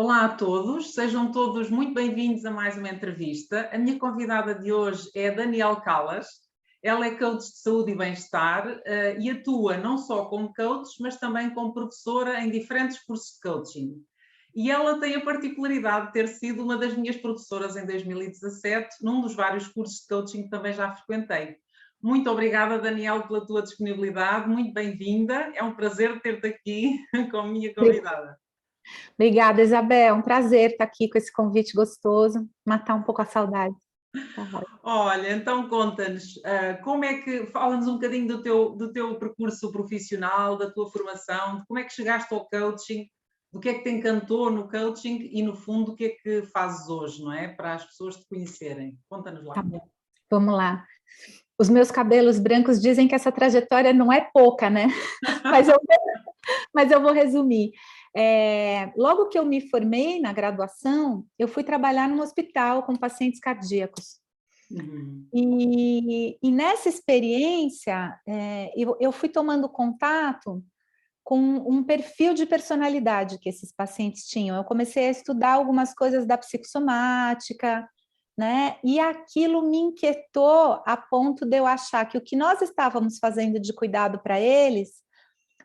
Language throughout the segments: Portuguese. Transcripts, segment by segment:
Olá a todos, sejam todos muito bem-vindos a mais uma entrevista. A minha convidada de hoje é a Danielle Callas. Ela é coach de saúde e bem-estar e atua não só como coach, mas também como professora em diferentes cursos de coaching. E ela tem a particularidade de ter sido uma das minhas professoras em 2017, num dos vários cursos de coaching que também já frequentei. Muito obrigada, Danielle, pela tua disponibilidade, muito bem-vinda. É um prazer ter-te aqui como minha convidada. Obrigada, Isabel. Um prazer estar aqui com esse convite gostoso, matar um pouco a saudade. Olha, então conta-nos, como é que, fala-nos um bocadinho do teu percurso profissional, da tua formação, de como é que chegaste ao coaching, do que é que te encantou no coaching e, no fundo, o que é que fazes hoje, não é? Para as pessoas te conhecerem. Conta-nos lá. Tá bom, vamos lá. Os meus cabelos brancos dizem que essa trajetória não é pouca, né? Mas eu vou resumir. Logo que eu me formei na graduação, eu fui trabalhar num hospital com pacientes cardíacos. Uhum. E nessa experiência, eu fui tomando contato com um perfil de personalidade que esses pacientes tinham. Eu comecei a estudar algumas coisas da psicossomática, né? E aquilo me inquietou a ponto de eu achar que o que nós estávamos fazendo de cuidado para eles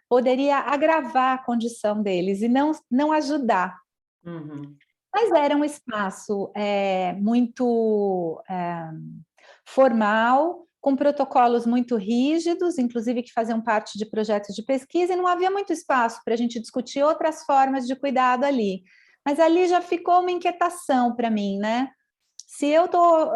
poderia agravar a condição deles e não ajudar. Uhum. Mas era um espaço muito formal, com protocolos muito rígidos, inclusive que faziam parte de projetos de pesquisa, e não havia muito espaço para a gente discutir outras formas de cuidado ali. Mas ali já ficou uma inquietação para mim, né? Se eu estou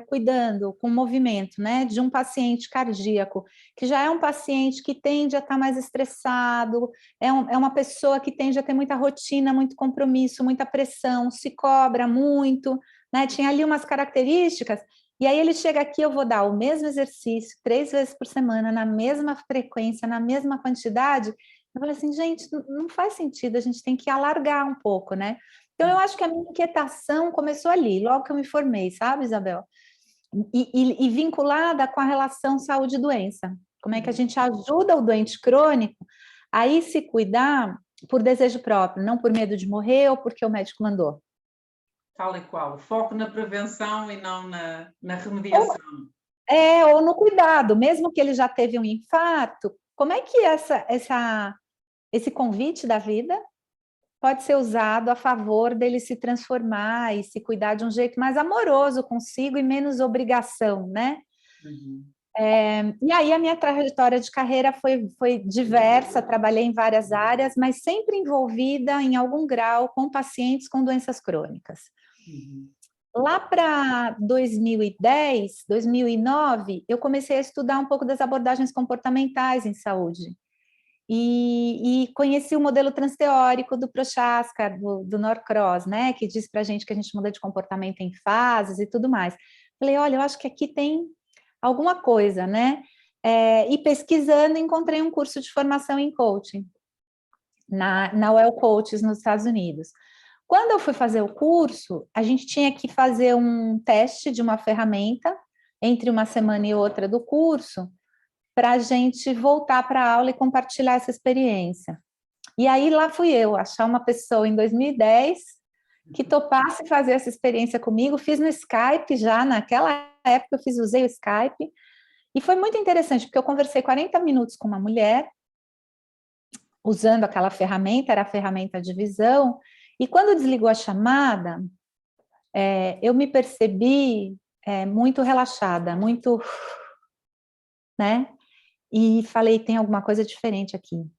cuidando com movimento, né, de um paciente cardíaco, que já é um paciente que tende a estar mais estressado, é uma pessoa que tende a ter muita rotina, muito compromisso, muita pressão, se cobra muito, né, tinha ali umas características, e aí ele chega aqui, eu vou dar o mesmo exercício 3 vezes por semana, na mesma frequência, na mesma quantidade. Eu falei assim, gente, não faz sentido, a gente tem que alargar um pouco, né? Então, eu acho que a minha inquietação começou ali, logo que eu me formei, sabe, Isabel? E vinculada com a relação saúde-doença. Como é que a gente ajuda o doente crônico a ir se cuidar por desejo próprio, não por medo de morrer ou porque o médico mandou. Tal e qual. Foco na prevenção e não na Ou, remediação. ou no cuidado, mesmo que ele já teve um infarto, como é que esse convite da vida pode ser usado a favor dele se transformar e se cuidar de um jeito mais amoroso consigo e menos obrigação, né? Uhum. E aí a minha trajetória de carreira foi diversa, trabalhei em várias áreas, mas sempre envolvida em algum grau com pacientes com doenças crônicas. Uhum. Lá para 2010, 2009, eu comecei a estudar um pouco das abordagens comportamentais em saúde. E conheci o modelo transteórico do Prochaska, do Norcross, né, que diz para a gente que a gente muda de comportamento em fases e tudo mais. Falei, olha, eu acho que aqui tem alguma coisa, né? E pesquisando, encontrei um curso de formação em coaching, na Well Coaches, nos Estados Unidos. Quando eu fui fazer o curso, a gente tinha que fazer um teste de uma ferramenta entre uma semana e outra do curso, para a gente voltar para a aula e compartilhar essa experiência. E aí lá fui eu, achar uma pessoa em 2010 que topasse fazer essa experiência comigo, fiz no Skype já, naquela época usei o Skype, e foi muito interessante, porque eu conversei 40 minutos com uma mulher, usando aquela ferramenta, era a ferramenta de visão, e quando desligou a chamada, eu me percebi muito relaxada, muito, né? E falei, tem alguma coisa diferente aqui,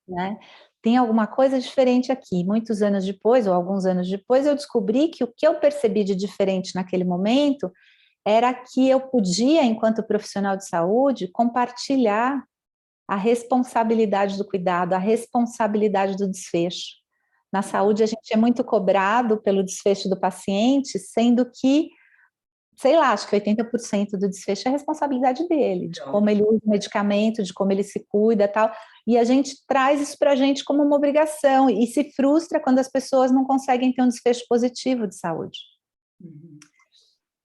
né? Tem alguma coisa diferente aqui. Muitos anos depois, ou alguns anos depois, eu descobri que o que eu percebi de diferente naquele momento era que eu podia, enquanto profissional de saúde, compartilhar a responsabilidade do cuidado, a responsabilidade do desfecho. Na saúde, a gente é muito cobrado pelo desfecho do paciente, sendo que sei lá, acho que 80% do desfecho é responsabilidade dele, de como ele usa o medicamento, de como ele se cuida, tal. E a gente traz isso para a gente como uma obrigação e se frustra quando as pessoas não conseguem ter um desfecho positivo de saúde. Uhum.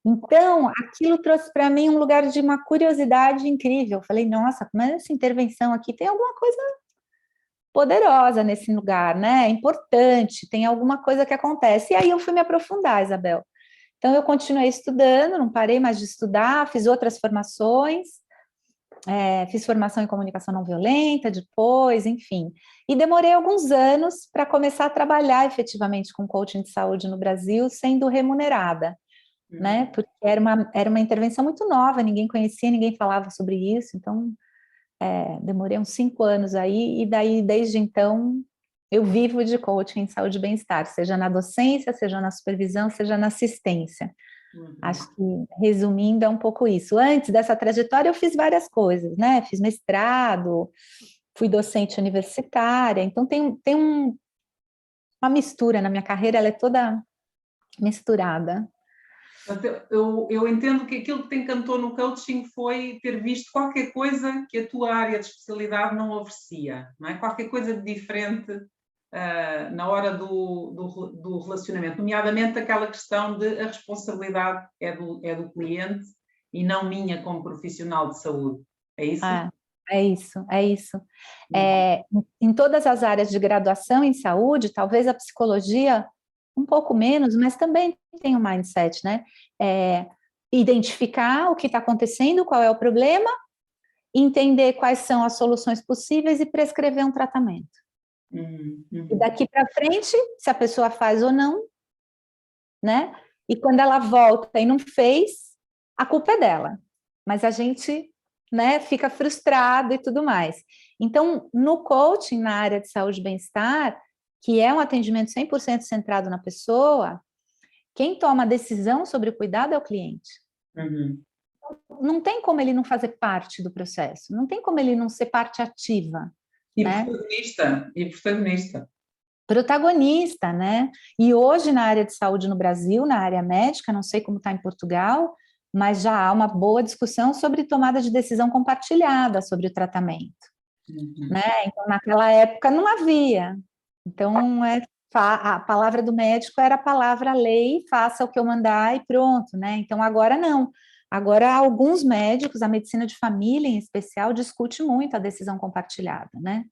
Então, aquilo trouxe para mim um lugar de uma curiosidade incrível. Eu falei, nossa, como é essa intervenção aqui? Tem alguma coisa poderosa nesse lugar, né? É importante, tem alguma coisa que acontece. E aí eu fui me aprofundar, Isabel. Então eu continuei estudando, não parei mais de estudar, fiz outras formações, fiz formação em comunicação não violenta depois, enfim. E demorei alguns anos para começar a trabalhar efetivamente com coaching de saúde no Brasil, sendo remunerada, né? Porque era uma intervenção muito nova, ninguém conhecia, ninguém falava sobre isso, então demorei uns 5 anos aí, e daí, desde então, eu vivo de coaching em saúde e bem-estar, seja na docência, seja na supervisão, seja na assistência. Acho que, resumindo, é um pouco isso. Antes dessa trajetória, eu fiz várias coisas, né? Fiz mestrado, fui docente universitária, então tem uma mistura na minha carreira, ela é toda misturada. Eu entendo que aquilo que te encantou no coaching foi ter visto qualquer coisa que a tua área de especialidade não oferecia, não é? Qualquer coisa de diferente na hora do relacionamento, nomeadamente aquela questão de a responsabilidade é do cliente e não minha como profissional de saúde. É isso? É isso, é isso. Em todas as áreas de graduação em saúde, talvez a psicologia um pouco menos, mas também tem um mindset, né? Identificar o que está acontecendo, qual é o problema, entender quais são as soluções possíveis e prescrever um tratamento. E daqui para frente, se a pessoa faz ou não, né? E quando ela volta e não fez, a culpa é dela. Mas a gente, né, fica frustrado e tudo mais. Então, no coaching, na área de saúde e bem-estar, que é um atendimento 100% centrado na pessoa, quem toma a decisão sobre o cuidado é o cliente. Não tem como ele não fazer parte do processo, não tem como ele não ser parte ativa. E né? protagonista. Protagonista, né? E hoje na área de saúde no Brasil, na área médica, não sei como está em Portugal, mas já há uma boa discussão sobre tomada de decisão compartilhada sobre o tratamento. Né? Então, naquela época não havia. Então, a palavra do médico era a palavra lei, faça o que eu mandar e pronto, né? Então, agora não. Agora, alguns médicos, a medicina de família em especial, discute muito a decisão compartilhada, né?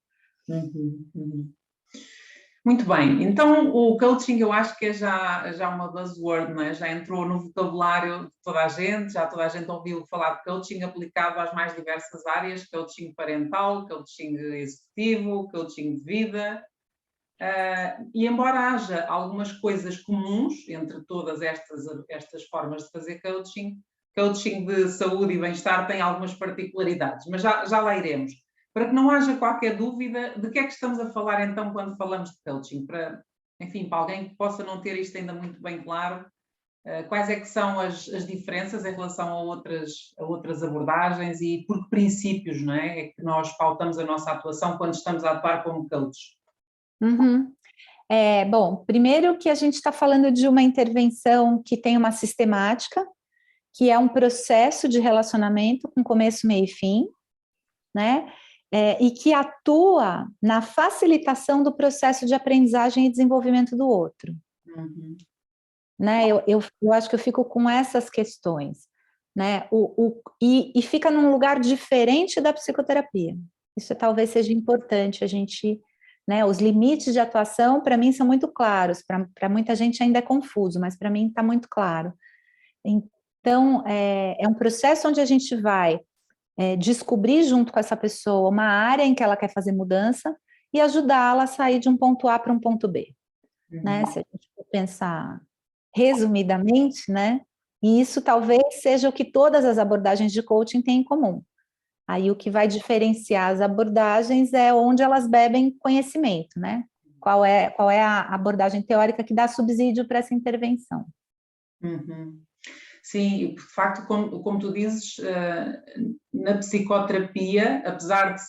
Muito bem, então o coaching eu acho que é já uma buzzword, não é? Já entrou no vocabulário de toda a gente, já toda a gente ouviu falar de coaching aplicado às mais diversas áreas, coaching parental, coaching executivo, coaching de vida, e embora haja algumas coisas comuns entre todas estas formas de fazer coaching, coaching de saúde e bem-estar tem algumas particularidades, mas já lá iremos. Para que não haja qualquer dúvida, de que é que estamos a falar então quando falamos de coaching? Enfim, para alguém que possa não ter isto ainda muito bem claro, quais é que são as diferenças em relação a outras abordagens e por que princípios, não é? É que nós pautamos a nossa atuação quando estamos a atuar como coach? Bom, primeiro que a gente está falando de uma intervenção que tem uma sistemática, que é um processo de relacionamento com começo, meio e fim, né? E que atua na facilitação do processo de aprendizagem e desenvolvimento do outro. Né? Eu acho que eu fico com essas questões, né? E fica num lugar diferente da psicoterapia. Isso talvez seja importante a gente, né? Os limites de atuação, para mim, são muito claros, para muita gente ainda é confuso, mas para mim está muito claro. Então, é um processo onde a gente vai descobrir junto com essa pessoa uma área em que ela quer fazer mudança e ajudá-la a sair de um ponto A para um ponto B. Né? Se a gente for pensar resumidamente, né? E isso talvez seja o que todas as abordagens de coaching têm em comum. Aí o que vai diferenciar as abordagens é onde elas bebem conhecimento, né? Qual é a abordagem teórica que dá subsídio para essa intervenção. Sim, de facto, como tu dizes, na psicoterapia, apesar de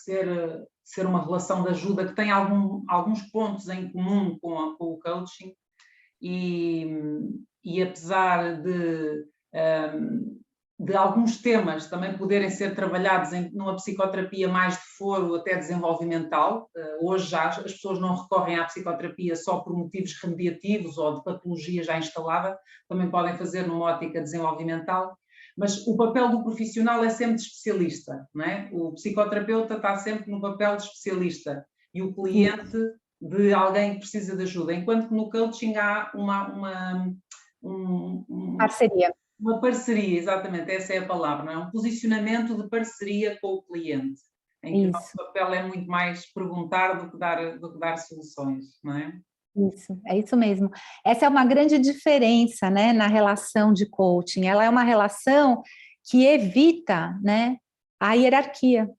ser uma relação de ajuda que tem alguns pontos em comum com o coaching, e apesar de alguns temas também poderem ser trabalhados numa psicoterapia mais de foro até desenvolvimental, hoje já as pessoas não recorrem à psicoterapia só por motivos remediativos ou de patologia já instalada, também podem fazer numa ótica desenvolvimental, mas o papel do profissional é sempre de especialista, não é? O psicoterapeuta está sempre no papel de especialista, e o cliente de alguém que precisa de ajuda, enquanto que no coaching há Parceria. uma parceria, exatamente, essa é a palavra, não é? Um posicionamento de parceria com o cliente, em que o nosso papel é muito mais perguntar do que dar soluções, não é? Isso, é isso mesmo. Essa é uma grande diferença, né, na relação de coaching. Ela é uma relação que evita, né, a hierarquia.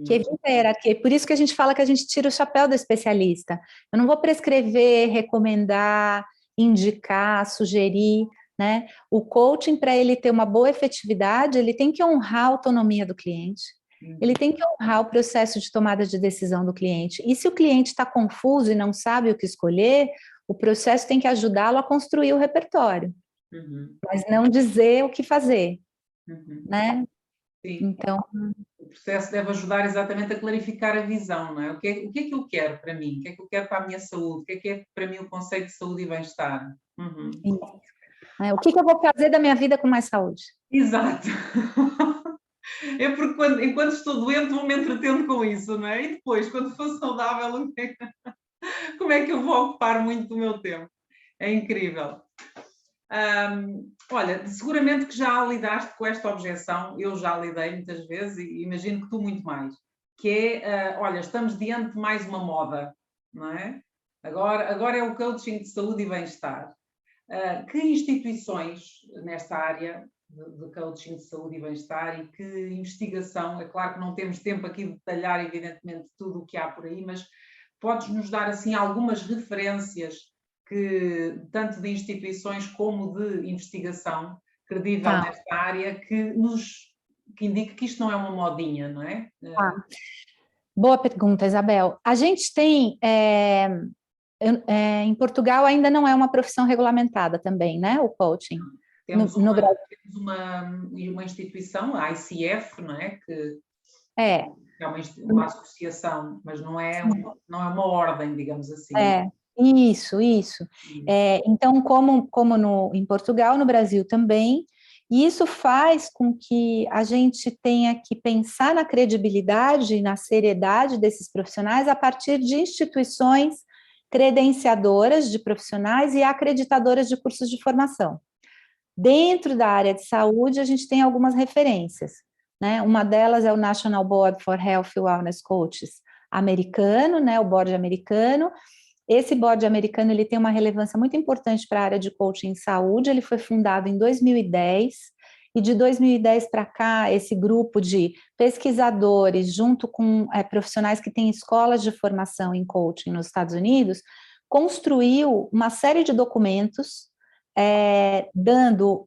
Que evita a hierarquia. Por isso que a gente fala que a gente tira o chapéu do especialista. Eu não vou prescrever, recomendar, indicar, sugerir, né? O coaching, para ele ter uma boa efetividade, ele tem que honrar a autonomia do cliente. Ele tem que honrar o processo de tomada de decisão do cliente. E se o cliente está confuso e não sabe o que escolher, o processo tem que ajudá-lo a construir o repertório, mas não dizer o que fazer, né? Sim. Então, o processo deve ajudar exatamente a clarificar a visão, não é? O que é que eu quero para mim? O que é que eu quero para a minha saúde? O que é para mim o conceito de saúde e bem-estar? O que eu vou fazer da minha vida com mais saúde? Exato. É porque enquanto estou doente vou-me entretendo com isso, não é? E depois, quando for saudável, como é que eu vou ocupar muito do meu tempo? É incrível. Olha, seguramente que já lidaste com esta objeção, eu já lidei muitas vezes e imagino que tu muito mais, que é, olha, estamos diante de mais uma moda, não é? Agora é o coaching de saúde e bem-estar. Que instituições nesta área de coaching de saúde e bem-estar e que investigação, é claro que não temos tempo aqui de detalhar evidentemente tudo o que há por aí, mas podes nos dar assim algumas referências que, tanto de instituições como de investigação credível nesta área, que indique que isto não é uma modinha, não é? Boa pergunta, Isabel. A gente tem, em Portugal ainda não é uma profissão regulamentada também, né, o coaching. Temos uma instituição, a ICF, não é? Que é uma associação, mas não é uma ordem, digamos assim. Isso. Então, como em Portugal, no Brasil também, e isso faz com que a gente tenha que pensar na credibilidade e na seriedade desses profissionais a partir de instituições credenciadoras de profissionais e acreditadoras de cursos de formação. Dentro da área de saúde, a gente tem algumas referências, né? Uma delas é o National Board for Health and Wellness Coaches americano, né? O board americano. Esse board americano ele tem uma relevância muito importante para a área de coaching em saúde. Ele foi fundado em 2010 e de 2010 para cá, esse grupo de pesquisadores, junto com profissionais que têm escolas de formação em coaching nos Estados Unidos, construiu uma série de documentos dando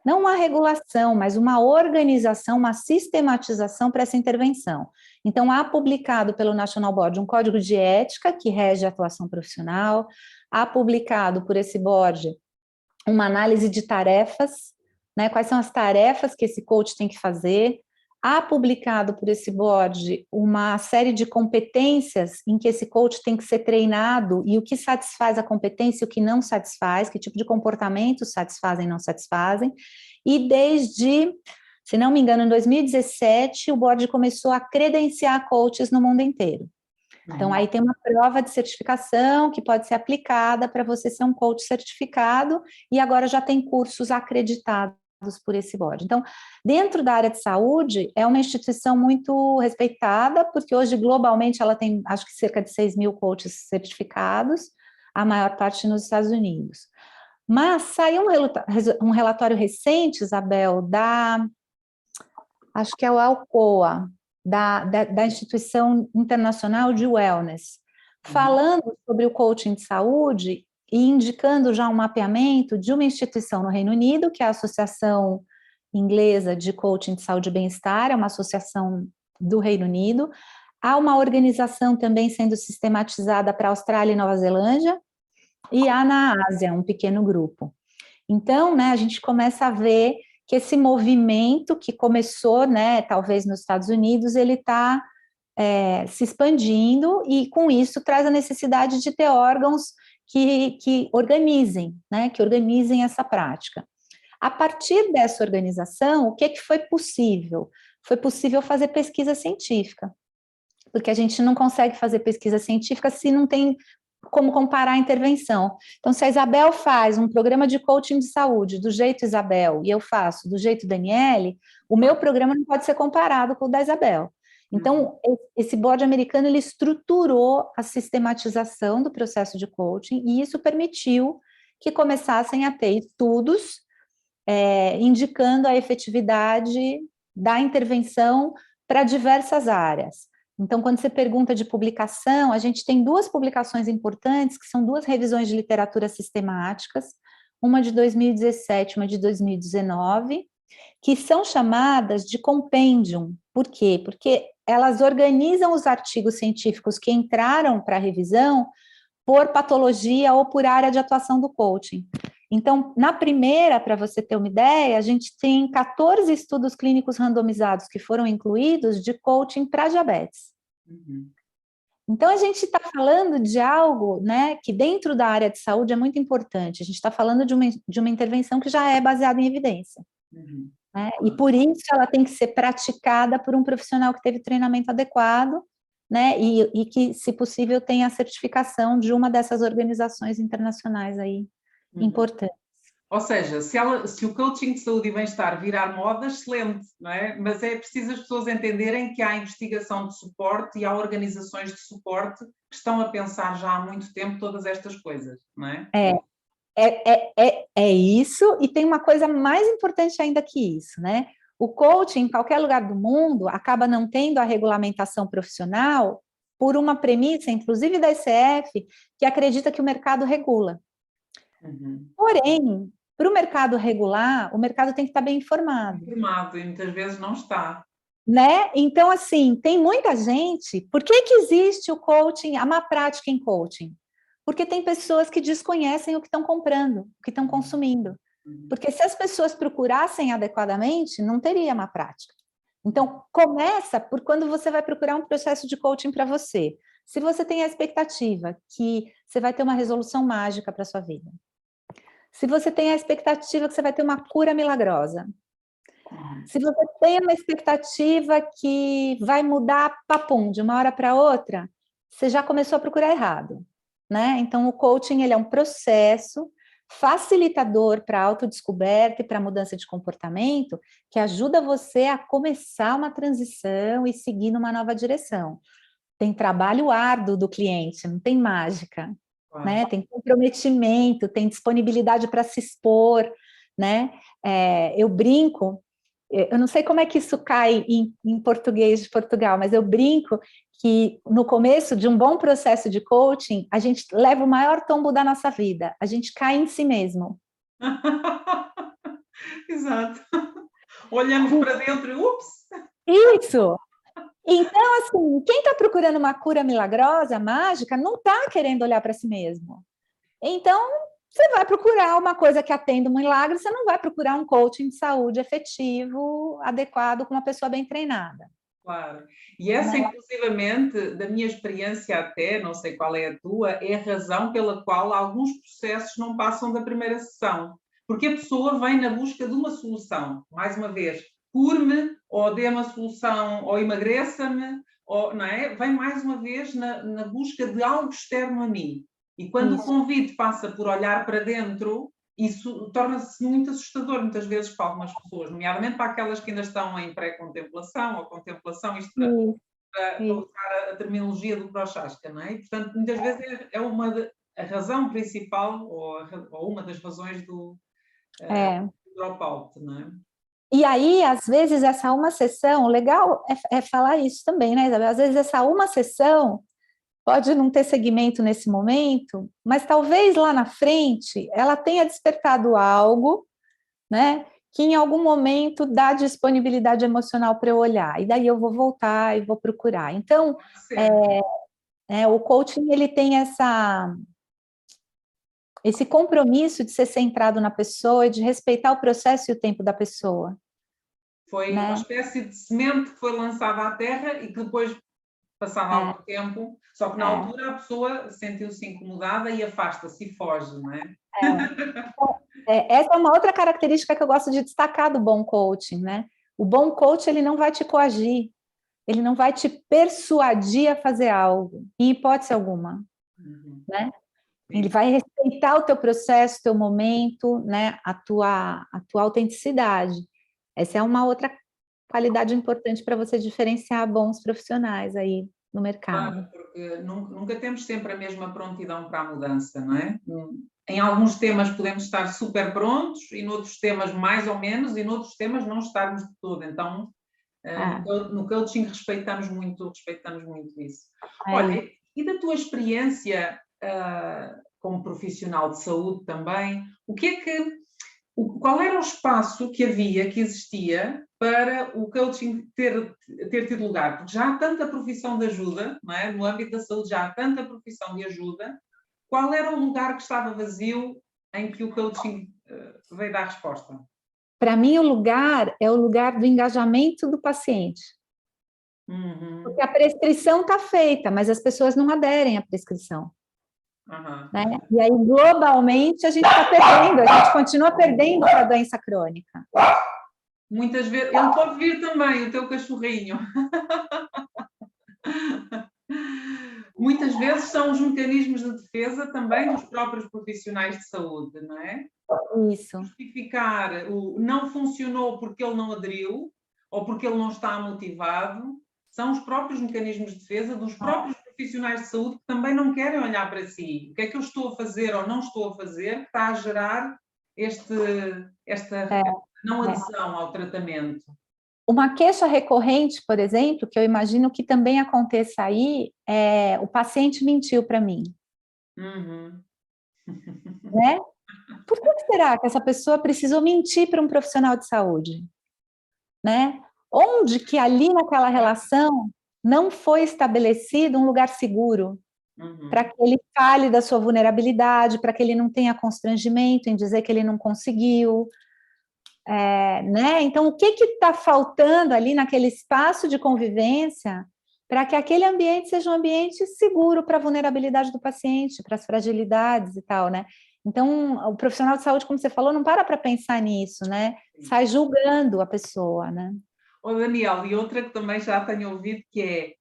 não uma regulação, mas uma organização, uma sistematização para essa intervenção. Então, há publicado pelo National Board um código de ética que rege a atuação profissional, há publicado por esse board uma análise de tarefas, né, quais são as tarefas que esse coach tem que fazer, há publicado por esse board uma série de competências em que esse coach tem que ser treinado e o que satisfaz a competência e o que não satisfaz, que tipo de comportamentos satisfazem e não satisfazem. E desde, se não me engano, em 2017, o board começou a credenciar coaches no mundo inteiro. Então, aí tem uma prova de certificação que pode ser aplicada para você ser um coach certificado e agora já tem cursos acreditados por esse board. Então, dentro da área de saúde, é uma instituição muito respeitada, porque hoje, globalmente, ela tem, acho que cerca de 6 mil coaches certificados, a maior parte nos Estados Unidos. Mas saiu um relatório recente, Isabel, acho que é o ALCOA, da Instituição Internacional de Wellness, falando sobre o coaching de saúde e indicando já um mapeamento de uma instituição no Reino Unido, que é a Associação Inglesa de Coaching de Saúde e Bem-Estar, é uma associação do Reino Unido. Há uma organização também sendo sistematizada para a Austrália e Nova Zelândia, e há na Ásia um pequeno grupo. Então, né, a gente começa a ver que esse movimento que começou, né, talvez nos Estados Unidos, ele está se expandindo e com isso traz a necessidade de ter órgãos que organizem, né, que organizem essa prática. A partir dessa organização, o que foi possível? Foi possível fazer pesquisa científica. porque a gente não consegue fazer pesquisa científica se não tem como comparar a intervenção. Então, se a Isabel faz um programa de coaching de saúde do jeito Isabel e eu faço do jeito Daniele, o meu programa não pode ser comparado com o da Isabel. Então, esse board americano, ele estruturou a sistematização do processo de coaching e isso permitiu que começassem a ter estudos indicando a efetividade da intervenção para diversas áreas. Então, quando você pergunta de publicação, a gente tem 2 publicações importantes, que são 2 revisões de literatura sistemáticas, uma de 2017, uma de 2019, que são chamadas de compendium. Por quê? Porque elas organizam os artigos científicos que entraram para a revisão por patologia ou por área de atuação do coaching. Então, na primeira, para você ter uma ideia, a gente tem 14 estudos clínicos randomizados que foram incluídos de coaching para diabetes. Então, a gente está falando de algo, né, que dentro da área de saúde é muito importante. A gente está falando de uma intervenção que já é baseada em evidência. Né? E por isso ela tem que ser praticada por um profissional que teve treinamento adequado, né, e que, se possível, tenha a certificação de uma dessas organizações internacionais aí importantes. Ou seja, se o coaching de saúde e bem-estar virar moda, excelente, não é? Mas é preciso as pessoas entenderem que há investigação de suporte e há organizações de suporte que estão a pensar já há muito tempo todas estas coisas, não é? É isso, e tem uma coisa mais importante ainda que isso, né? O coaching, em qualquer lugar do mundo, acaba não tendo a regulamentação profissional por uma premissa, inclusive da ECF, que acredita que o mercado regula. Porém, para o mercado regular, o mercado tem que estar bem informado. Informado, e muitas vezes não está. Né? Então, assim, tem muita gente... Por que existe o coaching, a má prática em coaching? Porque tem pessoas que desconhecem o que estão comprando, o que estão consumindo. Porque se as pessoas procurassem adequadamente, não teria má prática. Então, começa por quando você vai procurar um processo de coaching para você. Se você tem a expectativa que você vai ter uma resolução mágica para a sua vida, se você tem a expectativa que você vai ter uma cura milagrosa, se você tem uma expectativa que vai mudar, papum, de uma hora para outra, você já começou a procurar errado, né? Então, o coaching, ele é um processo facilitador para a autodescoberta e para a mudança de comportamento, que ajuda você a começar uma transição e seguir numa nova direção. Tem trabalho árduo do cliente, não tem mágica. Né? Tem comprometimento, tem disponibilidade para se expor, né? Eu brinco, eu não sei como é que isso cai em português de Portugal, mas eu brinco que no começo de um bom processo de coaching, a gente leva o maior tombo da nossa vida, a gente cai em si mesmo. Exato. Olhamos para dentro e ups! Isso! Então, assim, quem está procurando uma cura milagrosa, mágica, não está querendo olhar para si mesmo. Então, você vai procurar uma coisa que atenda um milagre, você não vai procurar um coaching de saúde efetivo, adequado, com uma pessoa bem treinada. Claro. E essa, inclusivamente, da minha experiência até, não sei qual é a tua, é a razão pela qual alguns processos não passam da primeira sessão. Porque a pessoa vem na busca de uma solução. Mais uma vez, cure-me, ou dê uma solução, ou emagreça-me, ou, não é? Vem mais uma vez na busca de algo externo a mim. E quando o convite passa por olhar para dentro, isso torna-se muito assustador, muitas vezes, para algumas pessoas, nomeadamente para aquelas que ainda estão em pré-contemplação ou contemplação, isto para usar a terminologia do Prochaska, não é? E, portanto, muitas vezes a razão principal ou uma das razões do dropout, não é? E aí, às vezes, essa uma sessão, legal é falar isso também, né, Isabel? Às vezes, essa uma sessão pode não ter segmento nesse momento, mas talvez lá na frente ela tenha despertado algo, né, que em algum momento dá disponibilidade emocional para eu olhar, e daí eu vou voltar e vou procurar. Então, o coaching, ele tem esse compromisso de ser centrado na pessoa e de respeitar o processo e o tempo da pessoa. Foi uma espécie de semente que foi lançada à terra e que depois, passado algum tempo, só que na altura a pessoa sentiu-se incomodada e afasta-se e foge, não é? Essa é uma outra característica que eu gosto de destacar do bom coaching, né? O bom coach, ele não vai te coagir, ele não vai te persuadir a fazer algo, em hipótese alguma, né? Ele vai respeitar o teu processo, o teu momento, né? A tua autenticidade. Essa é uma outra qualidade importante para você diferenciar bons profissionais aí no mercado. Claro, porque nunca temos sempre a mesma prontidão para a mudança, não é? Em alguns temas podemos estar super prontos, e noutros temas mais ou menos, e noutros temas não estarmos de todo. Então, no coaching respeitamos muito isso. Olha, e da tua experiência como profissional de saúde também, qual era o espaço que existia para o coaching ter tido lugar? Porque já há tanta profissão de ajuda, não é? No âmbito da saúde já há tanta profissão de ajuda. Qual era o lugar que estava vazio em que o coaching veio dar resposta? Para mim, o lugar é o lugar do engajamento do paciente. Porque a prescrição está feita, mas as pessoas não aderem à prescrição. Né? E aí, globalmente, a gente está perdendo, a gente continua perdendo para a doença crônica. Muitas vezes, ele pode vir também, o teu cachorrinho. Muitas vezes são os mecanismos de defesa também dos próprios profissionais de saúde, não é? Isso. Justificar o não funcionou porque ele não aderiu, ou porque ele não está motivado, são os próprios mecanismos de defesa dos próprios profissionais de saúde que também não querem olhar para si. O que é que eu estou a fazer ou não estou a fazer que está a gerar esta não adesão ao tratamento? Uma queixa recorrente, por exemplo, que eu imagino que também aconteça aí, é o paciente mentiu para mim. Né? Por que será que essa pessoa precisou mentir para um profissional de saúde? Né? Onde que ali naquela relação não foi estabelecido um lugar seguro para que ele fale da sua vulnerabilidade, para que ele não tenha constrangimento em dizer que ele não conseguiu, né? Então, o que está faltando ali naquele espaço de convivência para que aquele ambiente seja um ambiente seguro para a vulnerabilidade do paciente, para as fragilidades e tal, né? Então, o profissional de saúde, como você falou, não para pensar nisso, né? Sai julgando a pessoa, né? Ô Daniel, e outra que também já tenho ouvido que é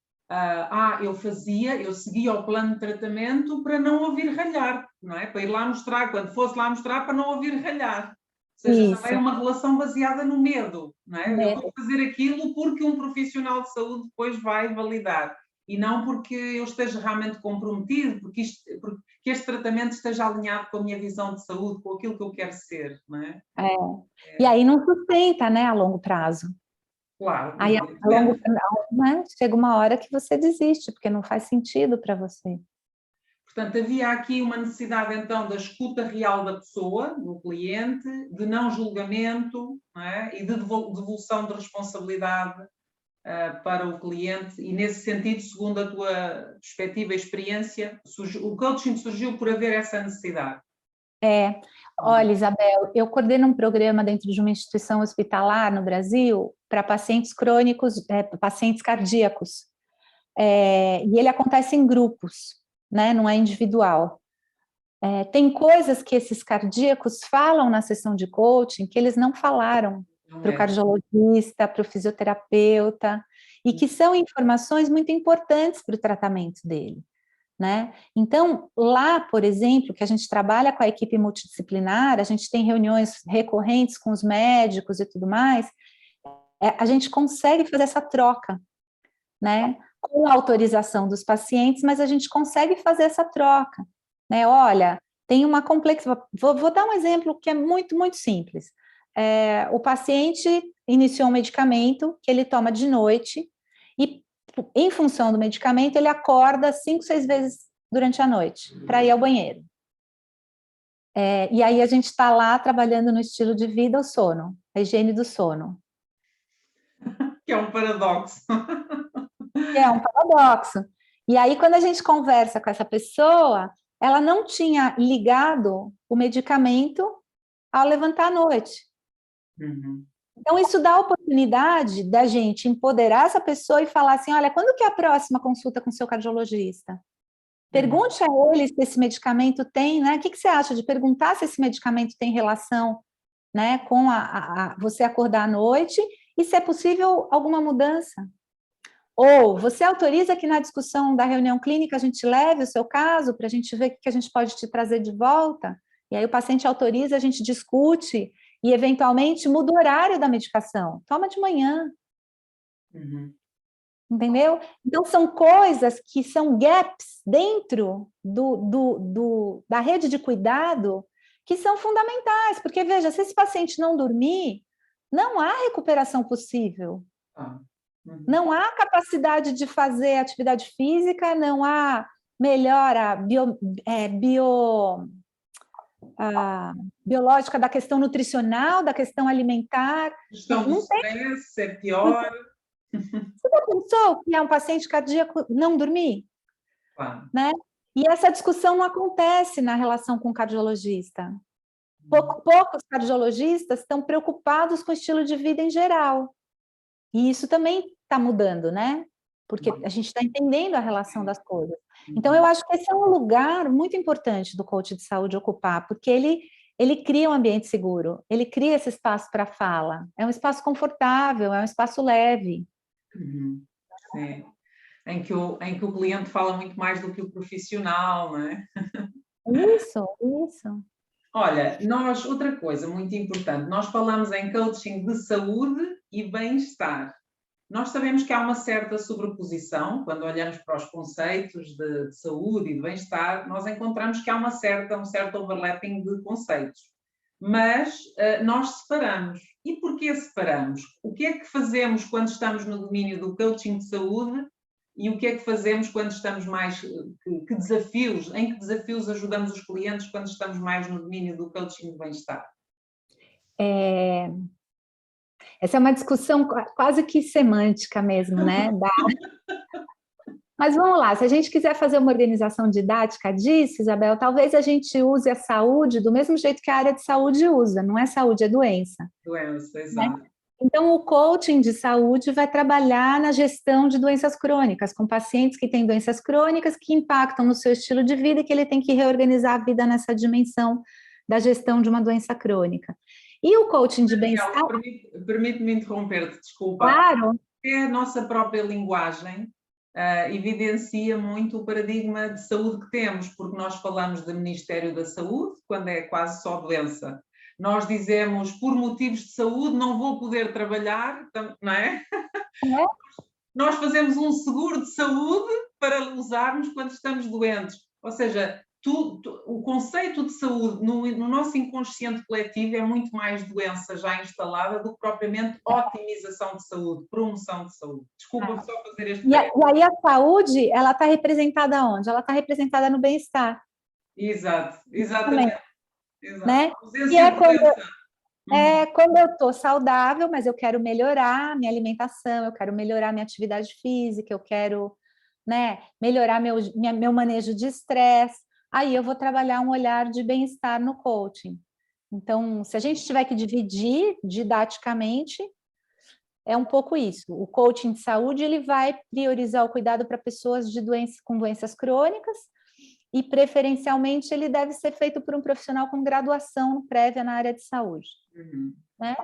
eu seguia o plano de tratamento para não ouvir ralhar, não é? Para ir lá mostrar, quando fosse lá mostrar, para não ouvir ralhar. Ou seja, também é uma relação baseada no medo, não é? Eu vou fazer aquilo porque um profissional de saúde depois vai validar. E não porque eu esteja realmente comprometido, porque este tratamento esteja alinhado com a minha visão de saúde, com aquilo que eu quero ser, não é? E aí não sustenta, né, a longo prazo. Claro. Aí, a longo prazo, né, chega uma hora que você desiste, porque não faz sentido para você. Portanto, havia aqui uma necessidade, então, da escuta real da pessoa, do cliente, de não julgamento, não é? E de devolução de responsabilidade para o cliente. E, nesse sentido, segundo a tua perspectiva e experiência, o coaching surgiu por haver essa necessidade. Olha, Isabel, eu coordeno um programa dentro de uma instituição hospitalar no Brasil para pacientes crônicos, pacientes cardíacos. E ele acontece em grupos, né? Não é individual. Tem coisas que esses cardíacos falam na sessão de coaching que eles não falaram para o cardiologista, para o fisioterapeuta, e que são informações muito importantes para o tratamento dele. Né? Então, lá, por exemplo, que a gente trabalha com a equipe multidisciplinar, a gente tem reuniões recorrentes com os médicos e tudo mais, a gente consegue fazer essa troca, né? Com a autorização dos pacientes, mas a gente consegue fazer essa troca, né? Olha, tem uma complexidade. Vou dar um exemplo que é muito, muito simples. O paciente iniciou um medicamento que ele toma de noite e, em função do medicamento, ele acorda 5, 6 vezes durante a noite para ir ao banheiro. E aí a gente está lá trabalhando no estilo de vida, o sono, a higiene do sono. Que é um paradoxo. É um paradoxo. E aí, quando a gente conversa com essa pessoa, ela não tinha ligado o medicamento ao levantar à noite. Então, isso dá a oportunidade da gente empoderar essa pessoa e falar assim, olha, quando que é a próxima consulta com o seu cardiologista? Pergunte a ele se esse medicamento tem, né? O que você acha de perguntar se esse medicamento tem relação, né, com você acordar à noite e se é possível alguma mudança. Ou você autoriza que na discussão da reunião clínica a gente leve o seu caso para a gente ver o que a gente pode te trazer de volta? E aí o paciente autoriza, a gente discute e eventualmente muda o horário da medicação. Toma de manhã. Uhum. Entendeu? Então, são coisas que são gaps dentro da rede de cuidado que são fundamentais, porque, veja, se esse paciente não dormir, não há recuperação possível. Uhum. Não há capacidade de fazer atividade física, não há melhora biológica da questão nutricional, da questão alimentar. Gestão do stress é pior. Você já pensou que é um paciente cardíaco não dormir? Claro. Né? E essa discussão não acontece na relação com o cardiologista. Poucos cardiologistas estão preocupados com o estilo de vida em geral. E isso também está mudando, né? Porque a gente está entendendo a relação das coisas. Então, eu acho que esse é um lugar muito importante do coach de saúde ocupar, porque ele cria um ambiente seguro, ele cria esse espaço para fala. É um espaço confortável, é um espaço leve. Uhum. Sim. Em que o cliente fala muito mais do que o profissional, não é? Isso. Olha, outra coisa muito importante, nós falamos em coaching de saúde e bem-estar. Nós sabemos que há uma certa sobreposição, quando olhamos para os conceitos de saúde e de bem-estar, nós encontramos que há um certo overlapping de conceitos. Mas nós separamos. E porquê separamos? O que é que fazemos quando estamos no domínio do coaching de saúde e o que é que fazemos quando estamos mais... em que desafios ajudamos os clientes quando estamos mais no domínio do coaching de bem-estar? Essa é uma discussão quase que semântica mesmo, né? Mas vamos lá, se a gente quiser fazer uma organização didática disso, Isabel, talvez a gente use a saúde do mesmo jeito que a área de saúde usa, não é saúde, é doença. Doença, exato. Né? Então, o coaching de saúde vai trabalhar na gestão de doenças crônicas, com pacientes que têm doenças crônicas que impactam no seu estilo de vida e que ele tem que reorganizar a vida nessa dimensão da gestão de uma doença crônica. E o coaching de bem-estar... Permite-me interromper-te, desculpa. Claro. É a nossa própria linguagem evidencia muito o paradigma de saúde que temos, porque nós falamos de Ministério da Saúde, quando é quase só doença. Nós dizemos, por motivos de saúde, não vou poder trabalhar, não é? Nós fazemos um seguro de saúde para usarmos quando estamos doentes. Ou seja, o conceito de saúde no nosso inconsciente coletivo é muito mais doença já instalada do que propriamente otimização de saúde, promoção de saúde. Desculpa só fazer este... E aí a saúde, ela está representada onde? Ela está representada no bem-estar. Exato, exatamente. Exato. Né? E é quando eu estou saudável, mas eu quero melhorar minha alimentação, eu quero melhorar minha atividade física, eu quero, né, melhorar meu manejo de estresse, aí eu vou trabalhar um olhar de bem-estar no coaching. Então, se a gente tiver que dividir didaticamente, é um pouco isso. O coaching de saúde, ele vai priorizar o cuidado para pessoas com doenças crônicas e, preferencialmente, ele deve ser feito por um profissional com graduação prévia na área de saúde. Né?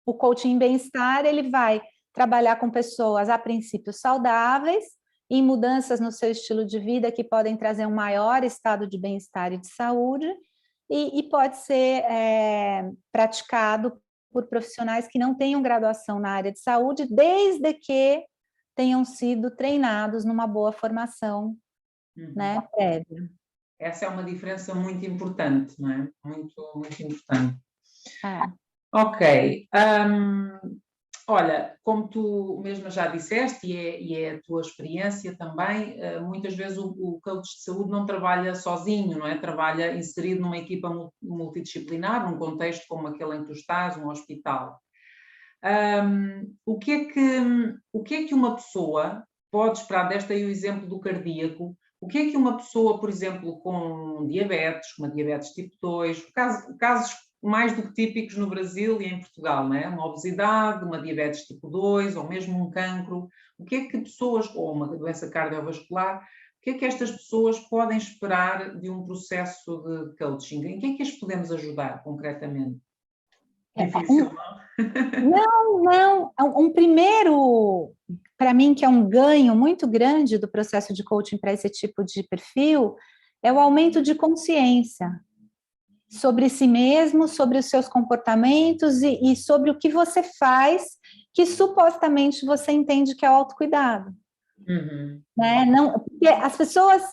O coaching em bem-estar, ele vai trabalhar com pessoas, a princípio, saudáveis, em mudanças no seu estilo de vida que podem trazer um maior estado de bem-estar e de saúde, e pode ser praticado por profissionais que não tenham graduação na área de saúde, desde que tenham sido treinados numa boa formação, né, prévia. Essa é uma diferença muito importante, não é? Muito, muito importante. Ok. Olha, como tu mesma já disseste, e é a tua experiência também, muitas vezes o coach de saúde não trabalha sozinho, não é? Trabalha inserido numa equipa multidisciplinar, num contexto como aquele em que tu estás, um hospital. O que é que uma pessoa pode esperar? Deste aí o exemplo do cardíaco. O que é que uma pessoa, por exemplo, com diabetes, uma diabetes tipo 2, casos mais do que típicos no Brasil e em Portugal, não é? Uma obesidade, uma diabetes tipo 2 ou mesmo um cancro, o que é que pessoas, ou uma doença cardiovascular, o que é que estas pessoas podem esperar de um processo de coaching? Em que é que as podemos ajudar concretamente? Difícil, não? Não, um primeiro, para mim, que é um ganho muito grande do processo de coaching para esse tipo de perfil, é o aumento de consciência sobre si mesmo, sobre os seus comportamentos e sobre o que você faz que supostamente você entende que é o autocuidado. Né? Não, porque as pessoas,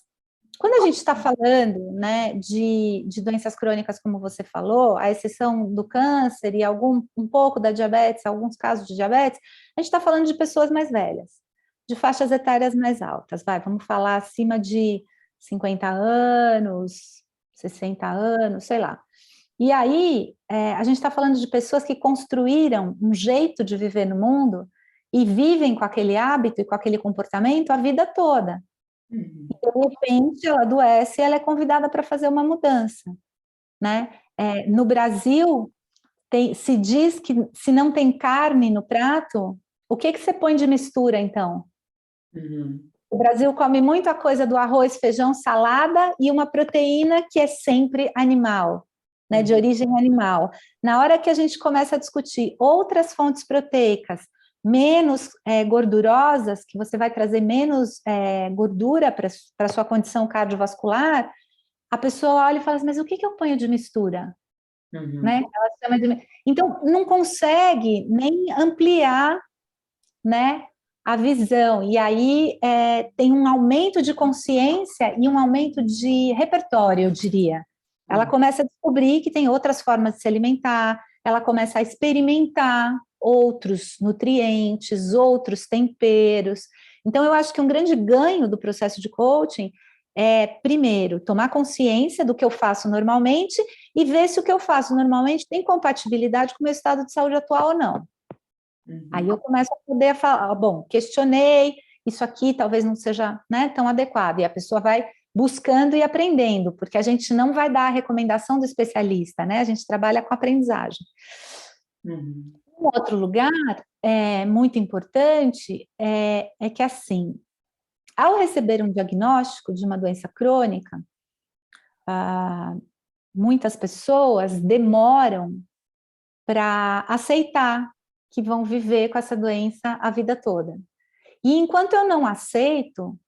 quando a gente está falando, né, de doenças crônicas, como você falou, à exceção do câncer e um pouco da diabetes, alguns casos de diabetes, a gente está falando de pessoas mais velhas, de faixas etárias mais altas, vamos falar acima de 50 anos, 60 anos, sei lá. E aí, a gente está falando de pessoas que construíram um jeito de viver no mundo e vivem com aquele hábito e com aquele comportamento a vida toda. E, de repente, ela adoece e ela é convidada para fazer uma mudança, né? No Brasil, se diz que se não tem carne no prato, o que você põe de mistura, então? O Brasil come muito a coisa do arroz, feijão, salada e uma proteína que é sempre animal, né, de origem animal. Na hora que a gente começa a discutir outras fontes proteicas menos gordurosas, que você vai trazer menos gordura para a sua condição cardiovascular, a pessoa olha e fala assim, mas o que eu ponho de mistura? Né? Ela chama de... Então, não consegue nem ampliar, né, a visão, e aí tem um aumento de consciência e um aumento de repertório, eu diria. Ela começa a descobrir que tem outras formas de se alimentar, ela começa a experimentar outros nutrientes, outros temperos. Então, eu acho que um grande ganho do processo de coaching é, primeiro, tomar consciência do que eu faço normalmente e ver se o que eu faço normalmente tem compatibilidade com o meu estado de saúde atual ou não. Aí eu começo a poder falar, bom, questionei, isso aqui talvez não seja, né, tão adequado, e a pessoa vai buscando e aprendendo, porque a gente não vai dar a recomendação do especialista, né, a gente trabalha com aprendizagem. Um outro lugar muito importante é que, assim, ao receber um diagnóstico de uma doença crônica, muitas pessoas demoram para aceitar que vão viver com essa doença a vida toda. E enquanto eu não aceito,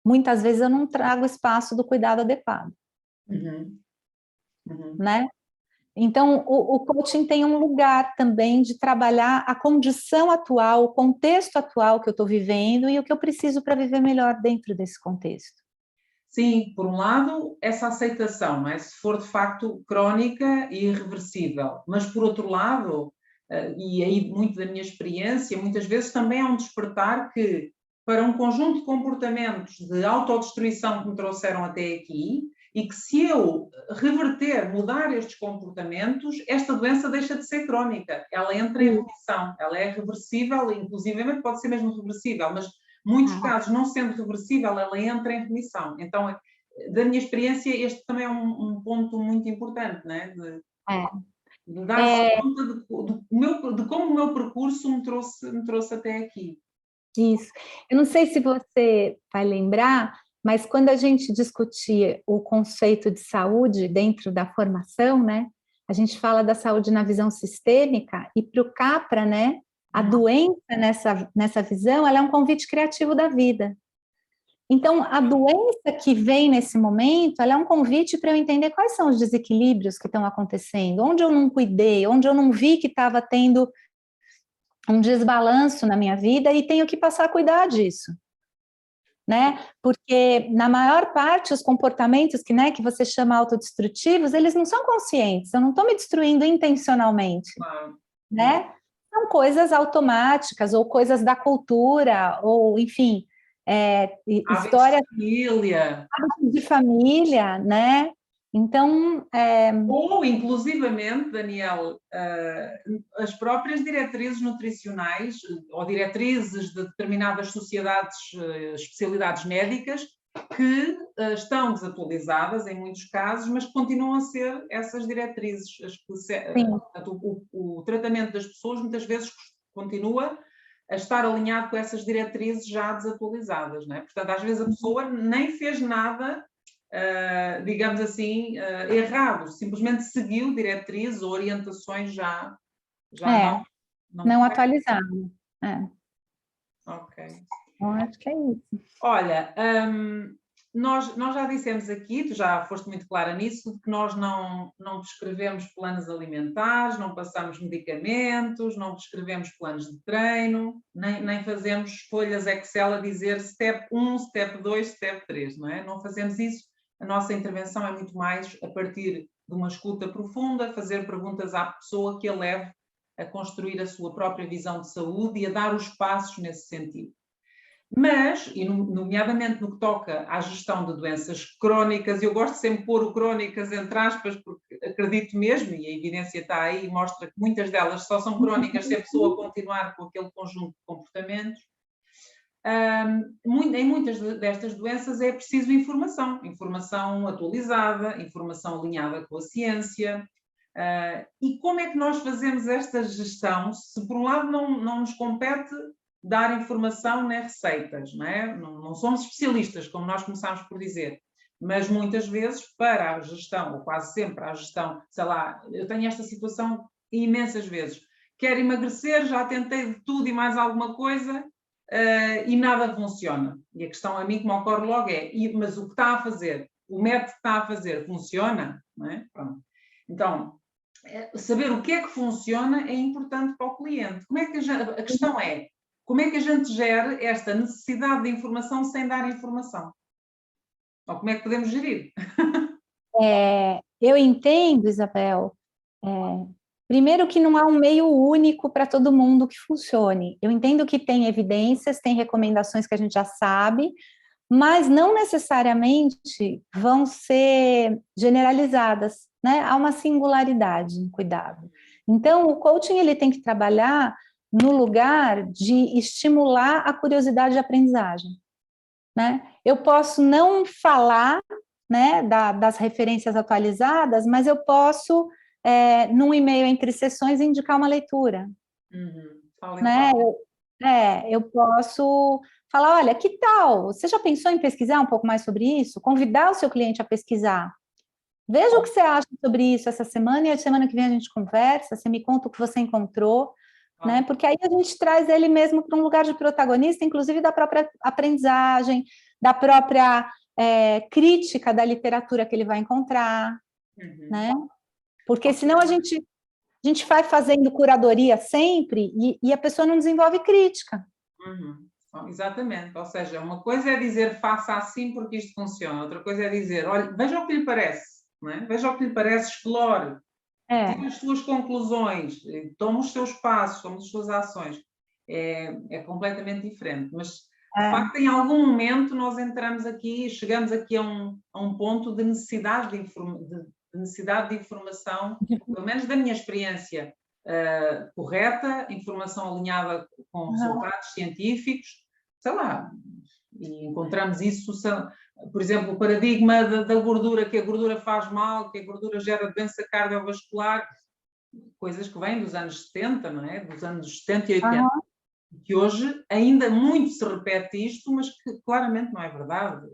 muitas vezes eu não trago espaço do cuidado adequado. Né? Então, o coaching tem um lugar também de trabalhar a condição atual, o contexto atual que eu estou vivendo e o que eu preciso para viver melhor dentro desse contexto. Sim, por um lado, essa aceitação, não é? Se for de facto crónica e irreversível, mas por outro lado, e aí muito da minha experiência, muitas vezes também há um despertar que, para um conjunto de comportamentos de autodestruição que me trouxeram até aqui, e que se eu reverter, mudar estes comportamentos, esta doença deixa de ser crónica, ela entra em remissão, ela é reversível, inclusive pode ser mesmo reversível, mas muitos casos, não sendo reversível, ela entra em remissão. Então, da minha experiência, este também é um ponto muito importante, né? De dar-se conta de como o meu percurso me trouxe até aqui. Isso. Eu não sei se você vai lembrar, mas quando a gente discutia o conceito de saúde dentro da formação, né? A gente fala da saúde na visão sistêmica, e para o Capra, né? A doença nessa visão, ela é um convite criativo da vida. Então, a doença que vem nesse momento, ela é um convite para eu entender quais são os desequilíbrios que estão acontecendo, onde eu não cuidei, onde eu não vi que estava tendo um desbalanço na minha vida e tenho que passar a cuidar disso. Né? Porque, na maior parte, os comportamentos que você chama autodestrutivos, eles não são conscientes, eu não estou me destruindo intencionalmente. Né? São coisas automáticas, ou coisas da cultura, ou, enfim, histórias de família, né? Então... Ou, inclusivamente, Daniel, as próprias diretrizes nutricionais, ou diretrizes de determinadas sociedades, especialidades médicas, que estão desatualizadas em muitos casos, mas continuam a ser essas diretrizes. O tratamento das pessoas muitas vezes continua a estar alinhado com essas diretrizes já desatualizadas, não é? Portanto, às vezes a pessoa nem fez nada, digamos assim, errado, simplesmente seguiu diretrizes ou orientações já não atualizadas. Ok. Então, acho que é isso. Olha, nós já dissemos aqui, tu já foste muito clara nisso, que nós não prescrevemos planos alimentares, não passamos medicamentos, não prescrevemos planos de treino, nem fazemos folhas Excel a dizer step 1, step 2, step 3, não é? Não fazemos isso. A nossa intervenção é muito mais a partir de uma escuta profunda, fazer perguntas à pessoa que a leve a construir a sua própria visão de saúde e a dar os passos nesse sentido. Mas, e nomeadamente no que toca à gestão de doenças crónicas, eu gosto sempre de pôr o crónicas entre aspas, porque acredito mesmo, e a evidência está aí, mostra que muitas delas só são crónicas se a pessoa continuar com aquele conjunto de comportamentos. Em muitas destas doenças é preciso informação atualizada, informação alinhada com a ciência. E como é que nós fazemos esta gestão se, por um lado, não nos compete dar informação nem receitas, não é? Não somos especialistas, como nós começámos por dizer, mas muitas vezes para a gestão, ou quase sempre a gestão, sei lá, eu tenho esta situação imensas vezes, quero emagrecer, já tentei de tudo e mais alguma coisa e nada funciona. E a questão a mim que me ocorre logo é, mas o que está a fazer, o método que está a fazer, funciona? Não é? Pronto. Então, saber o que é que funciona é importante para o cliente. Como é que a questão é, como é que a gente gera esta necessidade de informação sem dar informação? Ou como é que podemos gerir? Eu entendo, Isabel, primeiro que não há um meio único para todo mundo que funcione. Eu entendo que tem evidências, tem recomendações que a gente já sabe, mas não necessariamente vão ser generalizadas, né? Há uma singularidade no cuidado. Então, o coaching ele tem que trabalhar no lugar de estimular a curiosidade de aprendizagem, né? Eu posso não falar, né, das referências atualizadas, mas eu posso, num e-mail entre sessões, indicar uma leitura. Né? Eu posso falar, olha, que tal? Você já pensou em pesquisar um pouco mais sobre isso? Convidar o seu cliente a pesquisar. Veja o que você acha sobre isso essa semana e a semana que vem a gente conversa, você me conta o que você encontrou, né? Porque aí a gente traz ele mesmo para um lugar de protagonista, inclusive da própria aprendizagem, da própria crítica da literatura que ele vai encontrar, né? Porque senão a gente vai fazendo curadoria sempre e a pessoa não desenvolve crítica. Exatamente, ou seja, uma coisa é dizer faça assim porque isto funciona, outra coisa é dizer, olha, veja o que lhe parece, não é? Veja o que lhe parece, explore, tire as suas conclusões, tome os seus passos, tome as suas ações. É completamente diferente, mas de facto em algum momento nós entramos aqui, chegamos aqui a um ponto de necessidade de informação, pelo menos da minha experiência, correta, informação alinhada com resultados científicos, sei lá, e encontramos isso, por exemplo, o paradigma da gordura, que a gordura faz mal, que a gordura gera doença cardiovascular, coisas que vêm dos anos 70, não é? Dos anos 70 e 80, que hoje ainda muito se repete isto, mas que claramente não é verdade.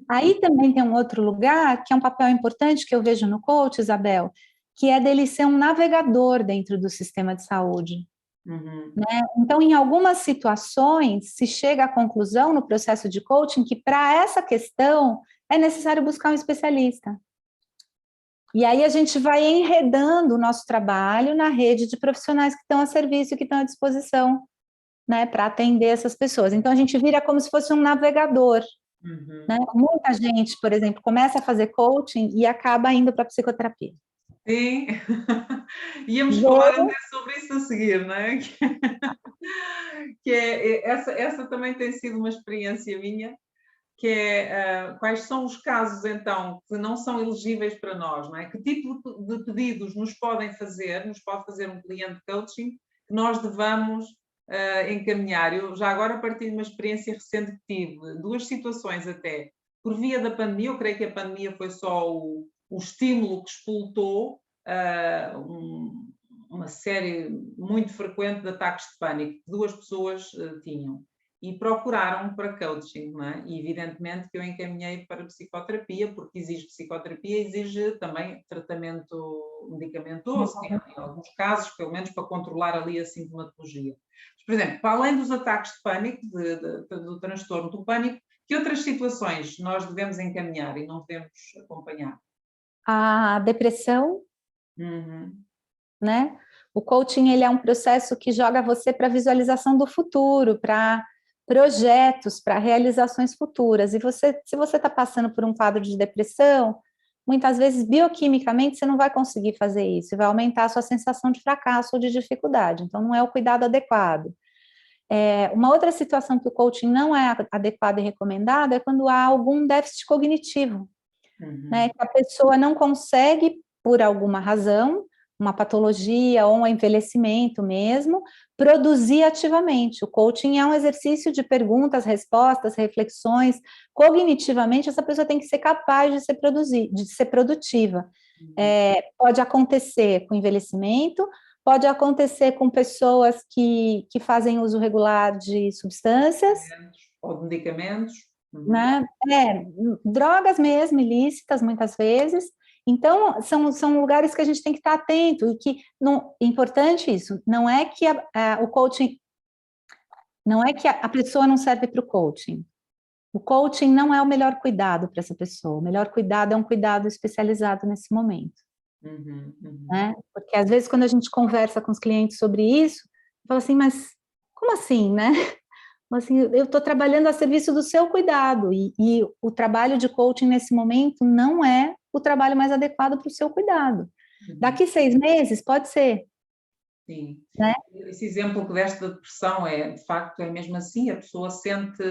Aí também tem um outro lugar, que é um papel importante que eu vejo no coach, Isabel, que é dele ser um navegador dentro do sistema de saúde. Né? Então, em algumas situações, se chega à conclusão no processo de coaching que para essa questão é necessário buscar um especialista. E aí a gente vai enredando o nosso trabalho na rede de profissionais que estão a serviço, que estão à disposição, né, para atender essas pessoas. Então, a gente vira como se fosse um navegador. Né? Muita gente, por exemplo, começa a fazer coaching e acaba indo para a psicoterapia. Sim, íamos falar até sobre isso a seguir, não é? Essa também tem sido uma experiência minha, que é quais são os casos, então, que não são elegíveis para nós, não é? Que tipo de pedidos nos pode fazer um cliente de coaching que nós devamos encaminhar? Eu já agora partilho de uma experiência recente que tive, duas situações até, por via da pandemia, eu creio que a pandemia foi só o estímulo que expultou uma série muito frequente de ataques de pânico que duas pessoas tinham. e procuraram para coaching, não é? E evidentemente que eu encaminhei para psicoterapia, porque exige psicoterapia, exige também tratamento medicamentoso, em alguns casos, pelo menos para controlar ali a sintomatologia. Mas, por exemplo, para além dos ataques de pânico, do transtorno do pânico, que outras situações nós devemos encaminhar e não devemos acompanhar? A depressão, Uhum. né? O coaching, ele é um processo que joga você para a visualização do futuro, para projetos, para realizações futuras. E você, se você está passando por um quadro de depressão, muitas vezes, bioquimicamente, você não vai conseguir fazer isso, e vai aumentar a sua sensação de fracasso ou de dificuldade. Então, não é o cuidado adequado. Uma outra situação que o coaching não é adequado e recomendado é quando há algum déficit cognitivo, né? Que a pessoa não consegue, por alguma razão, uma patologia ou um envelhecimento mesmo, produzir ativamente. O coaching é um exercício de perguntas, respostas, reflexões. Cognitivamente, essa pessoa tem que ser capaz de ser produtiva. Pode acontecer com envelhecimento, pode acontecer com pessoas que fazem uso regular de substâncias, Ou de medicamentos. né? Drogas mesmo, ilícitas, muitas vezes. Então, são lugares que a gente tem que estar atento, e que, não, é importante isso, não é que o coaching, não é que a pessoa não serve para o coaching. O coaching não é o melhor cuidado para essa pessoa, o melhor cuidado é um cuidado especializado nesse momento. Né? Porque, às vezes, quando a gente conversa com os clientes sobre isso, fala assim, mas como assim, né? Assim, eu estou trabalhando a serviço do seu cuidado, e o trabalho de coaching nesse momento não é o trabalho mais adequado para o seu cuidado. Daqui 6 meses, pode ser. Sim. Né? Esse exemplo que deste da depressão de facto, é mesmo assim, a pessoa sente,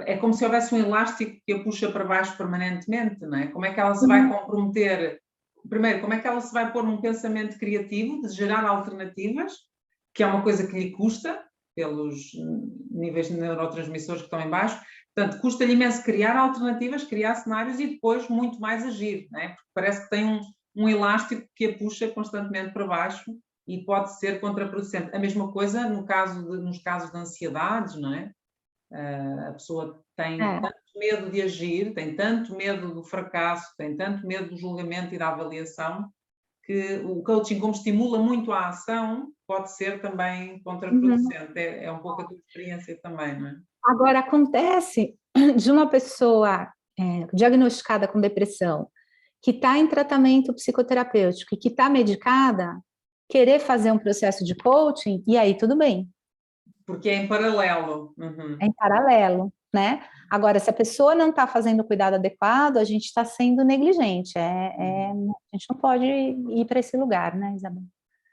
é como se houvesse um elástico que a puxa para baixo permanentemente, não é? Como é que ela se vai comprometer? Primeiro, como é que ela se vai pôr num pensamento criativo de gerar alternativas, que é uma coisa que lhe custa, pelos níveis de neurotransmissores que estão em baixo. Portanto, custa-lhe imenso criar alternativas, criar cenários e depois muito mais agir, não é? Porque parece que tem um elástico que a puxa constantemente para baixo e pode ser contraproducente. A mesma coisa nos casos de ansiedades, não é? A pessoa tem tanto medo de agir, tem tanto medo do fracasso, tem tanto medo do julgamento e da avaliação, que o coaching, como estimula muito a ação, pode ser também contraproducente. É um pouco a tua experiência também, não é? Agora, acontece de uma pessoa diagnosticada com depressão, que está em tratamento psicoterapêutico e que está medicada, querer fazer um processo de coaching, e aí tudo bem. Porque é em paralelo. É em paralelo, né? Agora, se a pessoa não está fazendo o cuidado adequado, a gente está sendo negligente. A gente não pode ir para esse lugar, né, Isabel?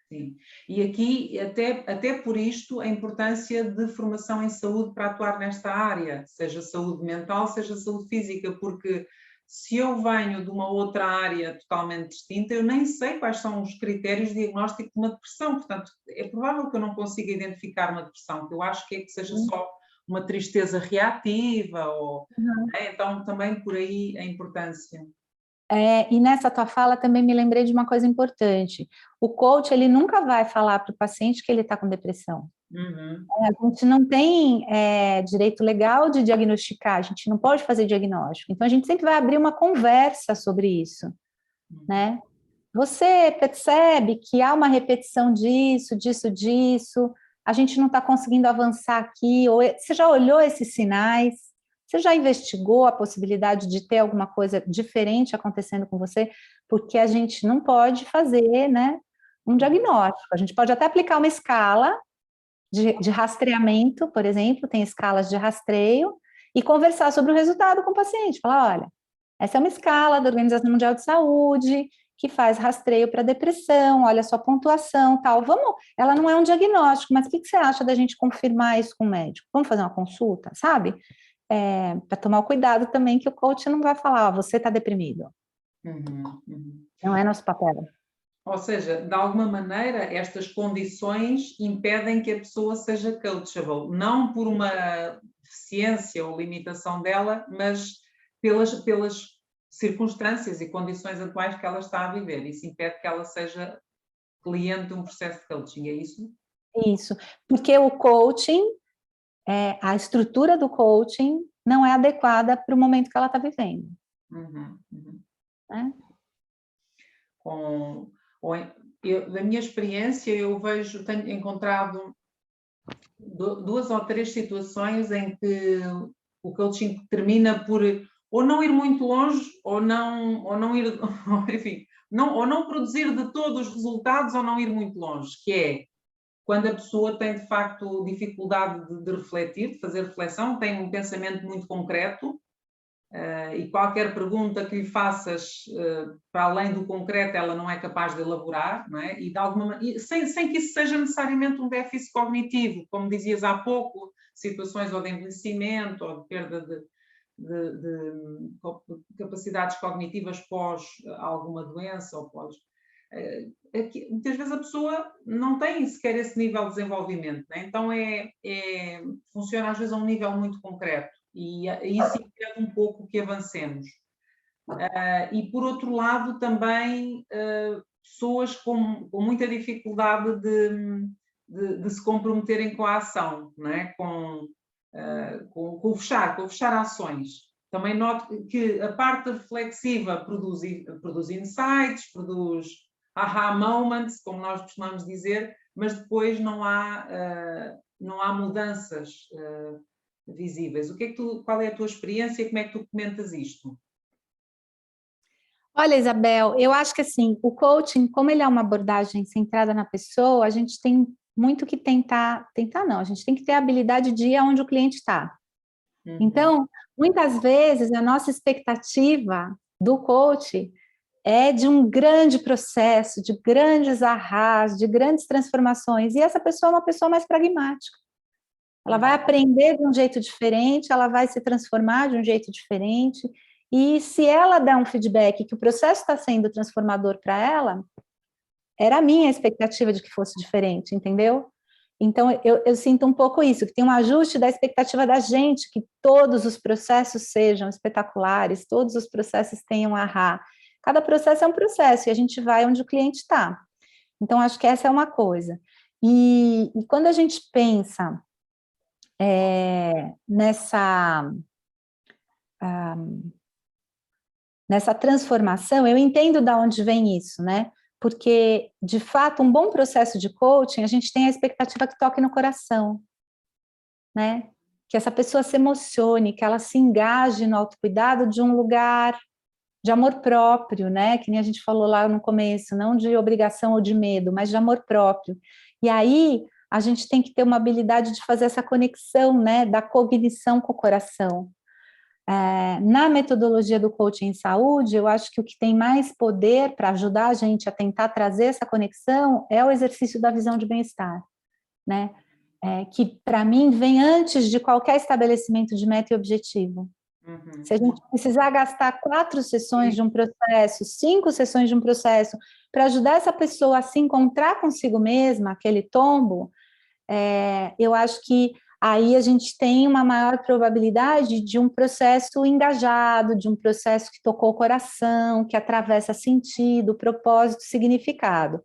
Sim. E aqui, até por isto, a importância de formação em saúde para atuar nesta área, seja saúde mental, seja saúde física, porque se eu venho de uma outra área totalmente distinta, eu nem sei quais são os critérios de diagnóstico de uma depressão. Portanto, é provável que eu não consiga identificar uma depressão, que eu acho que seja só uma tristeza reativa, então também por aí a importância. E nessa tua fala também me lembrei de uma coisa importante. O coach, ele nunca vai falar para o paciente que ele está com depressão. A gente não tem direito legal de diagnosticar, a gente não pode fazer diagnóstico. Então, a gente sempre vai abrir uma conversa sobre isso, né? Você percebe que há uma repetição disso, a gente não está conseguindo avançar aqui, ou você já olhou esses sinais? Você já investigou a possibilidade de ter alguma coisa diferente acontecendo com você? Porque a gente não pode fazer, né, um diagnóstico. A gente pode até aplicar uma escala de rastreamento, por exemplo, tem escalas de rastreio, e conversar sobre o resultado com o paciente. Falar, olha, essa é uma escala da Organização Mundial de Saúde, que faz rastreio para depressão, olha a sua pontuação, tal. Ela não é um diagnóstico, mas o que você acha da gente confirmar isso com o médico? Vamos fazer uma consulta, sabe? Para tomar o cuidado também que o coach não vai falar, você está deprimido. Não é nosso papel. Ou seja, de alguma maneira, estas condições impedem que a pessoa seja coachable, não por uma deficiência ou limitação dela, mas pelas circunstâncias e condições atuais que ela está a viver. Isso impede que ela seja cliente de um processo de coaching, é isso? Isso, porque o coaching a estrutura do coaching não é adequada para o momento que ela está vivendo. Né? Da minha experiência, tenho encontrado 2 ou 3 situações em que o coaching termina por ou não ir muito longe, ou não ir, enfim, ou não produzir de todos os resultados, ou não ir muito longe, que é quando a pessoa tem, de facto, dificuldade de refletir, de fazer reflexão, tem um pensamento muito concreto, e qualquer pergunta que lhe faças, para além do concreto, ela não é capaz de elaborar, não é? Sem que isso seja necessariamente um déficit cognitivo, como dizias há pouco, situações ou de envelhecimento, ou de perda de capacidades cognitivas pós alguma doença, ou pós... muitas vezes a pessoa não tem sequer esse nível de desenvolvimento, né? Então funciona às vezes a um nível muito concreto, e isso impede um pouco que avancemos. E por outro lado também pessoas com muita dificuldade de se comprometerem com a ação, não é? Com o fechar ações. Também noto que a parte reflexiva produz insights, produz aha moments, como nós costumamos dizer, mas depois não há mudanças visíveis. Qual é a tua experiência e como é que tu comentas isto? Olha, Isabel, eu acho que assim, o coaching, como ele é uma abordagem centrada na pessoa, a gente tem muito que tentar não, a gente tem que ter a habilidade de ir aonde o cliente está. Então, muitas vezes, a nossa expectativa do coach é de um grande processo, de grandes ahás, de grandes transformações, e essa pessoa é uma pessoa mais pragmática. Ela vai aprender de um jeito diferente, ela vai se transformar de um jeito diferente, e se ela der um feedback que o processo está sendo transformador para ela, era a minha expectativa de que fosse diferente, entendeu? Então, eu sinto um pouco isso, que tem um ajuste da expectativa da gente, que todos os processos sejam espetaculares, todos os processos tenham ahá. Cada processo é um processo, e a gente vai onde o cliente está. Então, acho que essa é uma coisa. E quando a gente pensa nessa transformação, eu entendo de onde vem isso, né? Porque, de fato, um bom processo de coaching, a gente tem a expectativa que toque no coração, né? Que essa pessoa se emocione, que ela se engaje no autocuidado de um lugar de amor próprio, né? Que nem a gente falou lá no começo, não de obrigação ou de medo, mas de amor próprio. E aí, a gente tem que ter uma habilidade de fazer essa conexão, né? Da cognição com o coração. Na metodologia do coaching em saúde, eu acho que o que tem mais poder para ajudar a gente a tentar trazer essa conexão é o exercício da visão de bem-estar, né? Que, para mim, vem antes de qualquer estabelecimento de meta e objetivo. Se a gente precisar gastar 4 sessões de um processo, 5 sessões de um processo, para ajudar essa pessoa a se encontrar consigo mesma, aquele tombo, eu acho que aí a gente tem uma maior probabilidade de um processo engajado, de um processo que tocou o coração, que atravessa sentido, propósito, significado.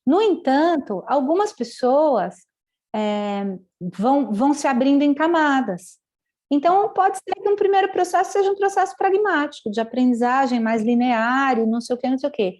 No entanto, algumas pessoas vão se abrindo em camadas. Então, pode ser que um primeiro processo seja um processo pragmático, de aprendizagem mais linear, e não sei o quê, não sei o quê.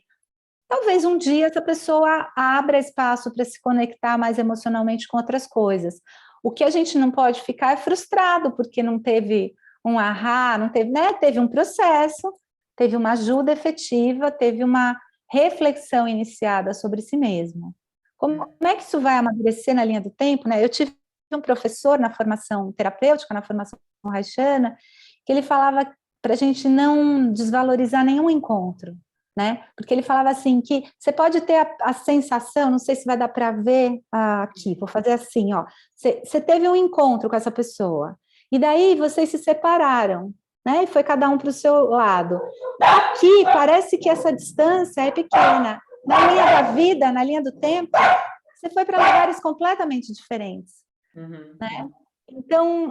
Talvez um dia essa pessoa abra espaço para se conectar mais emocionalmente com outras coisas. O que a gente não pode ficar é frustrado, porque não teve um ahá, não teve, né? Teve um processo, teve uma ajuda efetiva, teve uma reflexão iniciada sobre si mesmo. Como é que isso vai amadurecer na linha do tempo, né? Eu tive um professor na formação terapêutica, na formação haitiana, que ele falava para a gente não desvalorizar nenhum encontro, né? Porque ele falava assim, que você pode ter a sensação, não sei se vai dar para ver aqui, vou fazer assim, ó, você teve um encontro com essa pessoa, e daí vocês se separaram, né? E foi cada um para o seu lado. Aqui parece que essa distância é pequena, na linha da vida, na linha do tempo, você foi para lugares completamente diferentes, né? Então,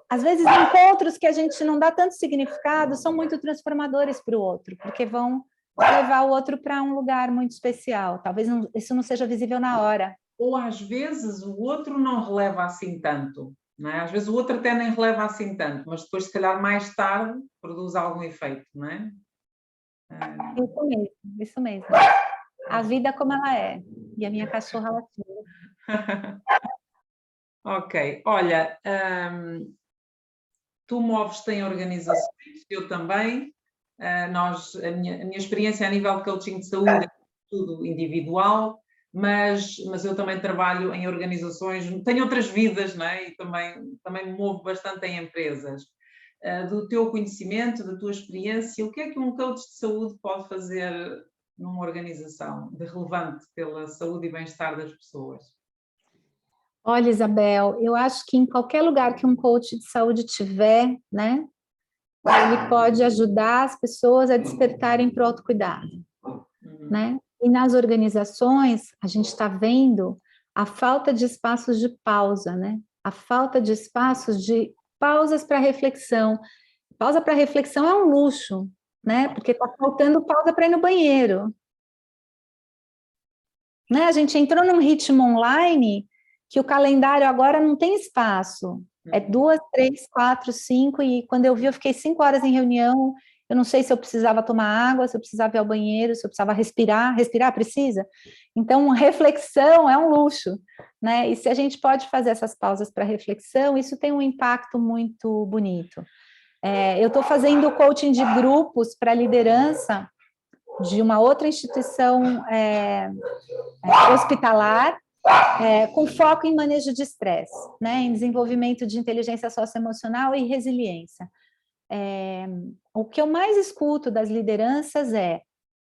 às vezes, encontros que a gente não dá tanto significado são muito transformadores para o outro, porque vão levar o outro para um lugar muito especial. Talvez isso não seja visível na hora. Ou, às vezes, o outro não releva assim tanto. não é? Às vezes o outro até nem releva assim tanto, mas depois, se calhar, mais tarde, produz algum efeito, não é? Isso mesmo, isso mesmo. A vida como ela é, e a minha cachorra latina. Ok, olha, tu moves-te em organizações, eu também. A minha experiência a nível de coaching de saúde é tudo individual, mas eu também trabalho em organizações, tenho outras vidas, não é? E também me movo bastante em empresas. Do teu conhecimento, da tua experiência, o que é que um coach de saúde pode fazer numa organização de relevante pela saúde e bem-estar das pessoas? Olha, Isabel, eu acho que em qualquer lugar que um coach de saúde tiver, né, ele pode ajudar as pessoas a despertarem para o autocuidado, né? E nas organizações, a gente está vendo a falta de espaços de pausa, né? A falta de espaços de pausas para reflexão. Pausa para reflexão é um luxo, né? Porque está faltando pausa para ir no banheiro. Né? A gente entrou num ritmo online que o calendário agora não tem espaço. É 2, 3, 4, 5, e quando eu vi, eu fiquei 5 horas em reunião. Eu não sei se eu precisava tomar água, se eu precisava ir ao banheiro, se eu precisava respirar. Respirar precisa? Então, reflexão é um luxo, né? E se a gente pode fazer essas pausas para reflexão, isso tem um impacto muito bonito. Eu estou fazendo coaching de grupos para liderança de uma outra instituição hospitalar, com foco em manejo de estresse, né, em desenvolvimento de inteligência socioemocional e resiliência. O que eu mais escuto das lideranças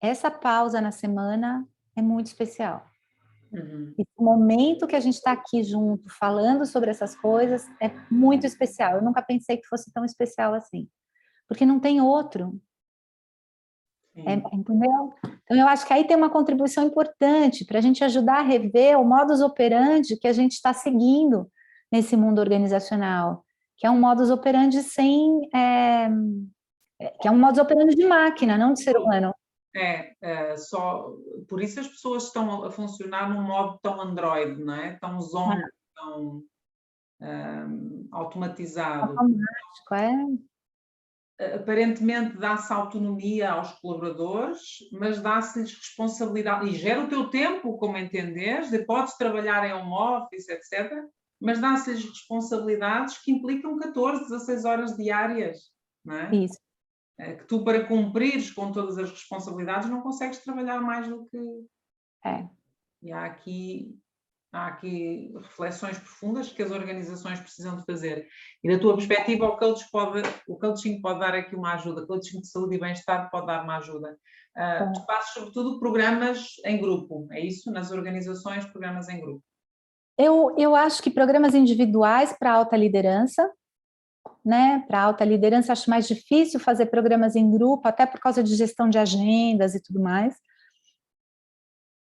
essa pausa na semana é muito especial. E o momento que a gente está aqui junto, falando sobre essas coisas, é muito especial. Eu nunca pensei que fosse tão especial assim, porque não tem outro. Entendeu? Então, eu acho que aí tem uma contribuição importante para a gente ajudar a rever o modus operandi que a gente está seguindo nesse mundo organizacional, que é um modus operandi que é um modus operandi de máquina, não de ser humano. Só por isso as pessoas estão a funcionar num modo tão Android, não é? Tão zombie, tão automatizado. Automático, Aparentemente dá-se autonomia aos colaboradores, mas dá-se-lhes responsabilidade, e gera o teu tempo, como entenderes, podes trabalhar em home office, etc., mas dá-se-lhes responsabilidades que implicam 14, 16 horas diárias, não é? Isso. Que tu, para cumprires com todas as responsabilidades, não consegues trabalhar mais do que... E há aqui reflexões profundas que as organizações precisam de fazer. E da tua perspectiva, o coaching pode dar aqui uma ajuda, o coaching de saúde e bem-estar pode dar uma ajuda. Tu fazes, sobretudo, programas em grupo, é isso? Nas organizações, programas em grupo. Eu acho que programas individuais para alta liderança, né? Para alta liderança, acho mais difícil fazer programas em grupo, até por causa de gestão de agendas e tudo mais.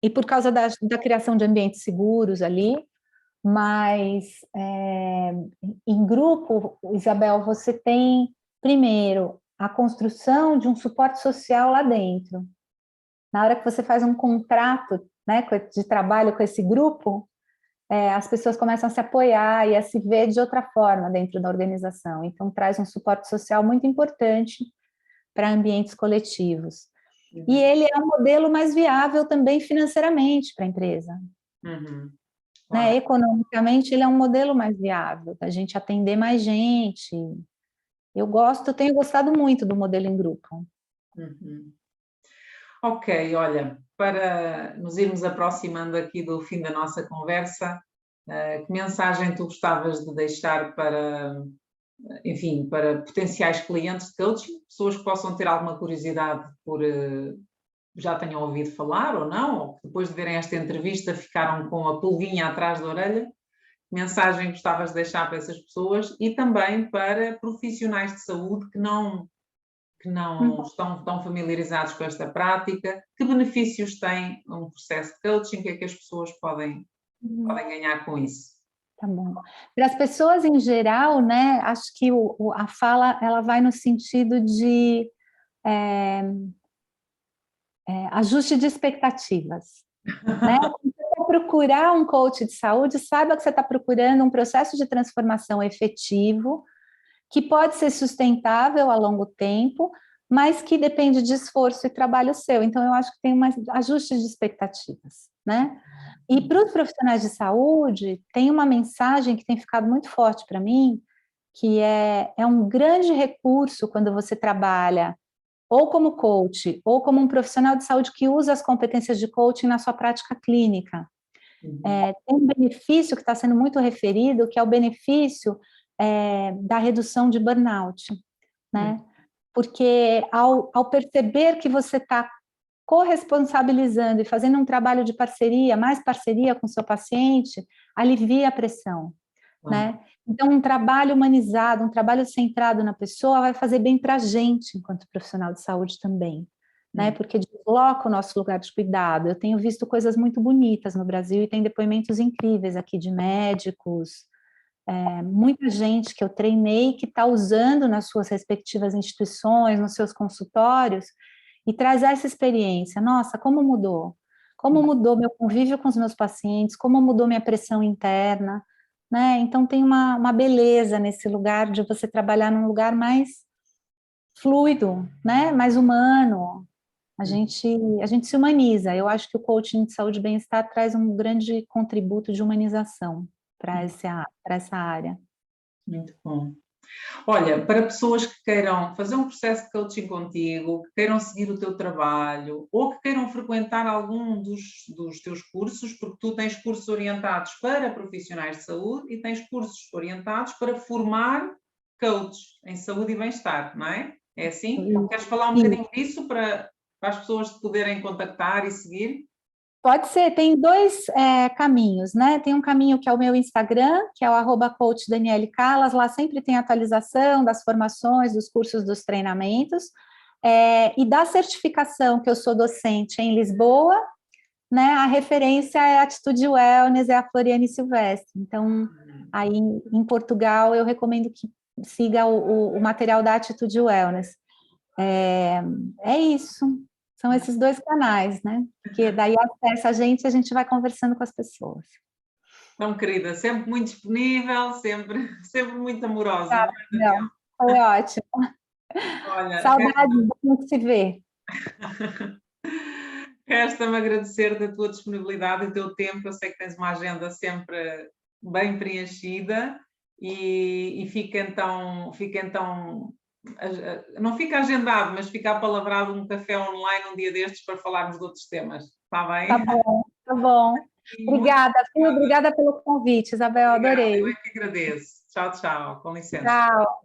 E por causa da criação de ambientes seguros ali, mas em grupo, Isabel, você tem, primeiro, a construção de um suporte social lá dentro. Na hora que você faz um contrato, né, de trabalho com esse grupo, as pessoas começam a se apoiar e a se ver de outra forma dentro da organização. Então, traz um suporte social muito importante para ambientes coletivos. E ele é um modelo mais viável também financeiramente para a empresa. Né? Economicamente, ele é um modelo mais viável, para a gente atender mais gente. Tenho gostado muito do modelo em grupo. Ok, olha, para nos irmos aproximando aqui do fim da nossa conversa, que mensagem tu gostavas de deixar para, enfim, para potenciais clientes de coaching, pessoas que possam ter alguma curiosidade por já tenham ouvido falar ou não, ou que depois de verem esta entrevista ficaram com a pulguinha atrás da orelha? Que mensagem gostavas de deixar para essas pessoas e também para profissionais de saúde que não estão tão familiarizados com esta prática? Que benefícios tem um processo de coaching? O que é que as pessoas podem ganhar com isso? Tá bom. Para as pessoas em geral, né, acho que a fala ela vai no sentido de ajuste de expectativas. Né? for procurar um coach de saúde, saiba que você está procurando um processo de transformação efetivo, que pode ser sustentável a longo tempo, mas que depende de esforço e trabalho seu. Então, eu acho que tem um ajuste de expectativas, né? E para os profissionais de saúde, tem uma mensagem que tem ficado muito forte para mim, que é um grande recurso quando você trabalha ou como coach, ou como um profissional de saúde que usa as competências de coaching na sua prática clínica. Tem um benefício que está sendo muito referido, que é o benefício da redução de burnout, né? Porque ao perceber que você está corresponsabilizando e fazendo um trabalho de parceria, mais parceria com o seu paciente, alivia a pressão, né? Então, um trabalho humanizado, um trabalho centrado na pessoa vai fazer bem para a gente, enquanto profissional de saúde também, né? Porque desloca o nosso lugar de cuidado. Eu tenho visto coisas muito bonitas no Brasil e tem depoimentos incríveis aqui de médicos, muita gente que eu treinei que está usando nas suas respectivas instituições, nos seus consultórios, e traz essa experiência. Nossa, como mudou? Como mudou meu convívio com os meus pacientes, como mudou minha pressão interna, né? Então tem uma beleza nesse lugar de você trabalhar num lugar mais fluido, né? Mais humano. A gente se humaniza. Eu acho que o coaching de saúde e bem-estar traz um grande contributo de humanização para essa área. Muito bom. Olha, para pessoas que queiram fazer um processo de coaching contigo, que queiram seguir o teu trabalho ou que queiram frequentar algum dos teus cursos, porque tu tens cursos orientados para profissionais de saúde e tens cursos orientados para formar coaches em saúde e bem-estar, não é? É assim? Queres falar um bocadinho disso para as pessoas te poderem contactar e seguir? Pode ser, tem dois caminhos, né? Tem um caminho que é o meu Instagram, que é o @coachdanielecalas, lá sempre tem atualização das formações, dos cursos, dos treinamentos, e da certificação, que eu sou docente em Lisboa, né? A referência é a Atitude Wellness, é a Floriane Silvestre. Então, aí em Portugal, eu recomendo que siga o material da Atitude Wellness. É isso. São esses dois canais, né? Porque daí acessa a gente vai conversando com as pessoas. Então, querida, sempre muito disponível, sempre muito amorosa, Tá, não é, Daniel? não, foi ótimo. Olha, Saudades, vamos se ver. resta-me agradecer da tua disponibilidade e do teu tempo. Eu sei que tens uma agenda sempre bem preenchida e fica então, não fica agendado, mas fica apalavrado um café online um dia destes para falarmos de outros temas. Está bem? Tá bom, tá bom. Obrigada, Fê, obrigada pelo convite, Isabel, Obrigada, eu adorei. é que agradeço. Tchau, tchau, com licença. Tchau.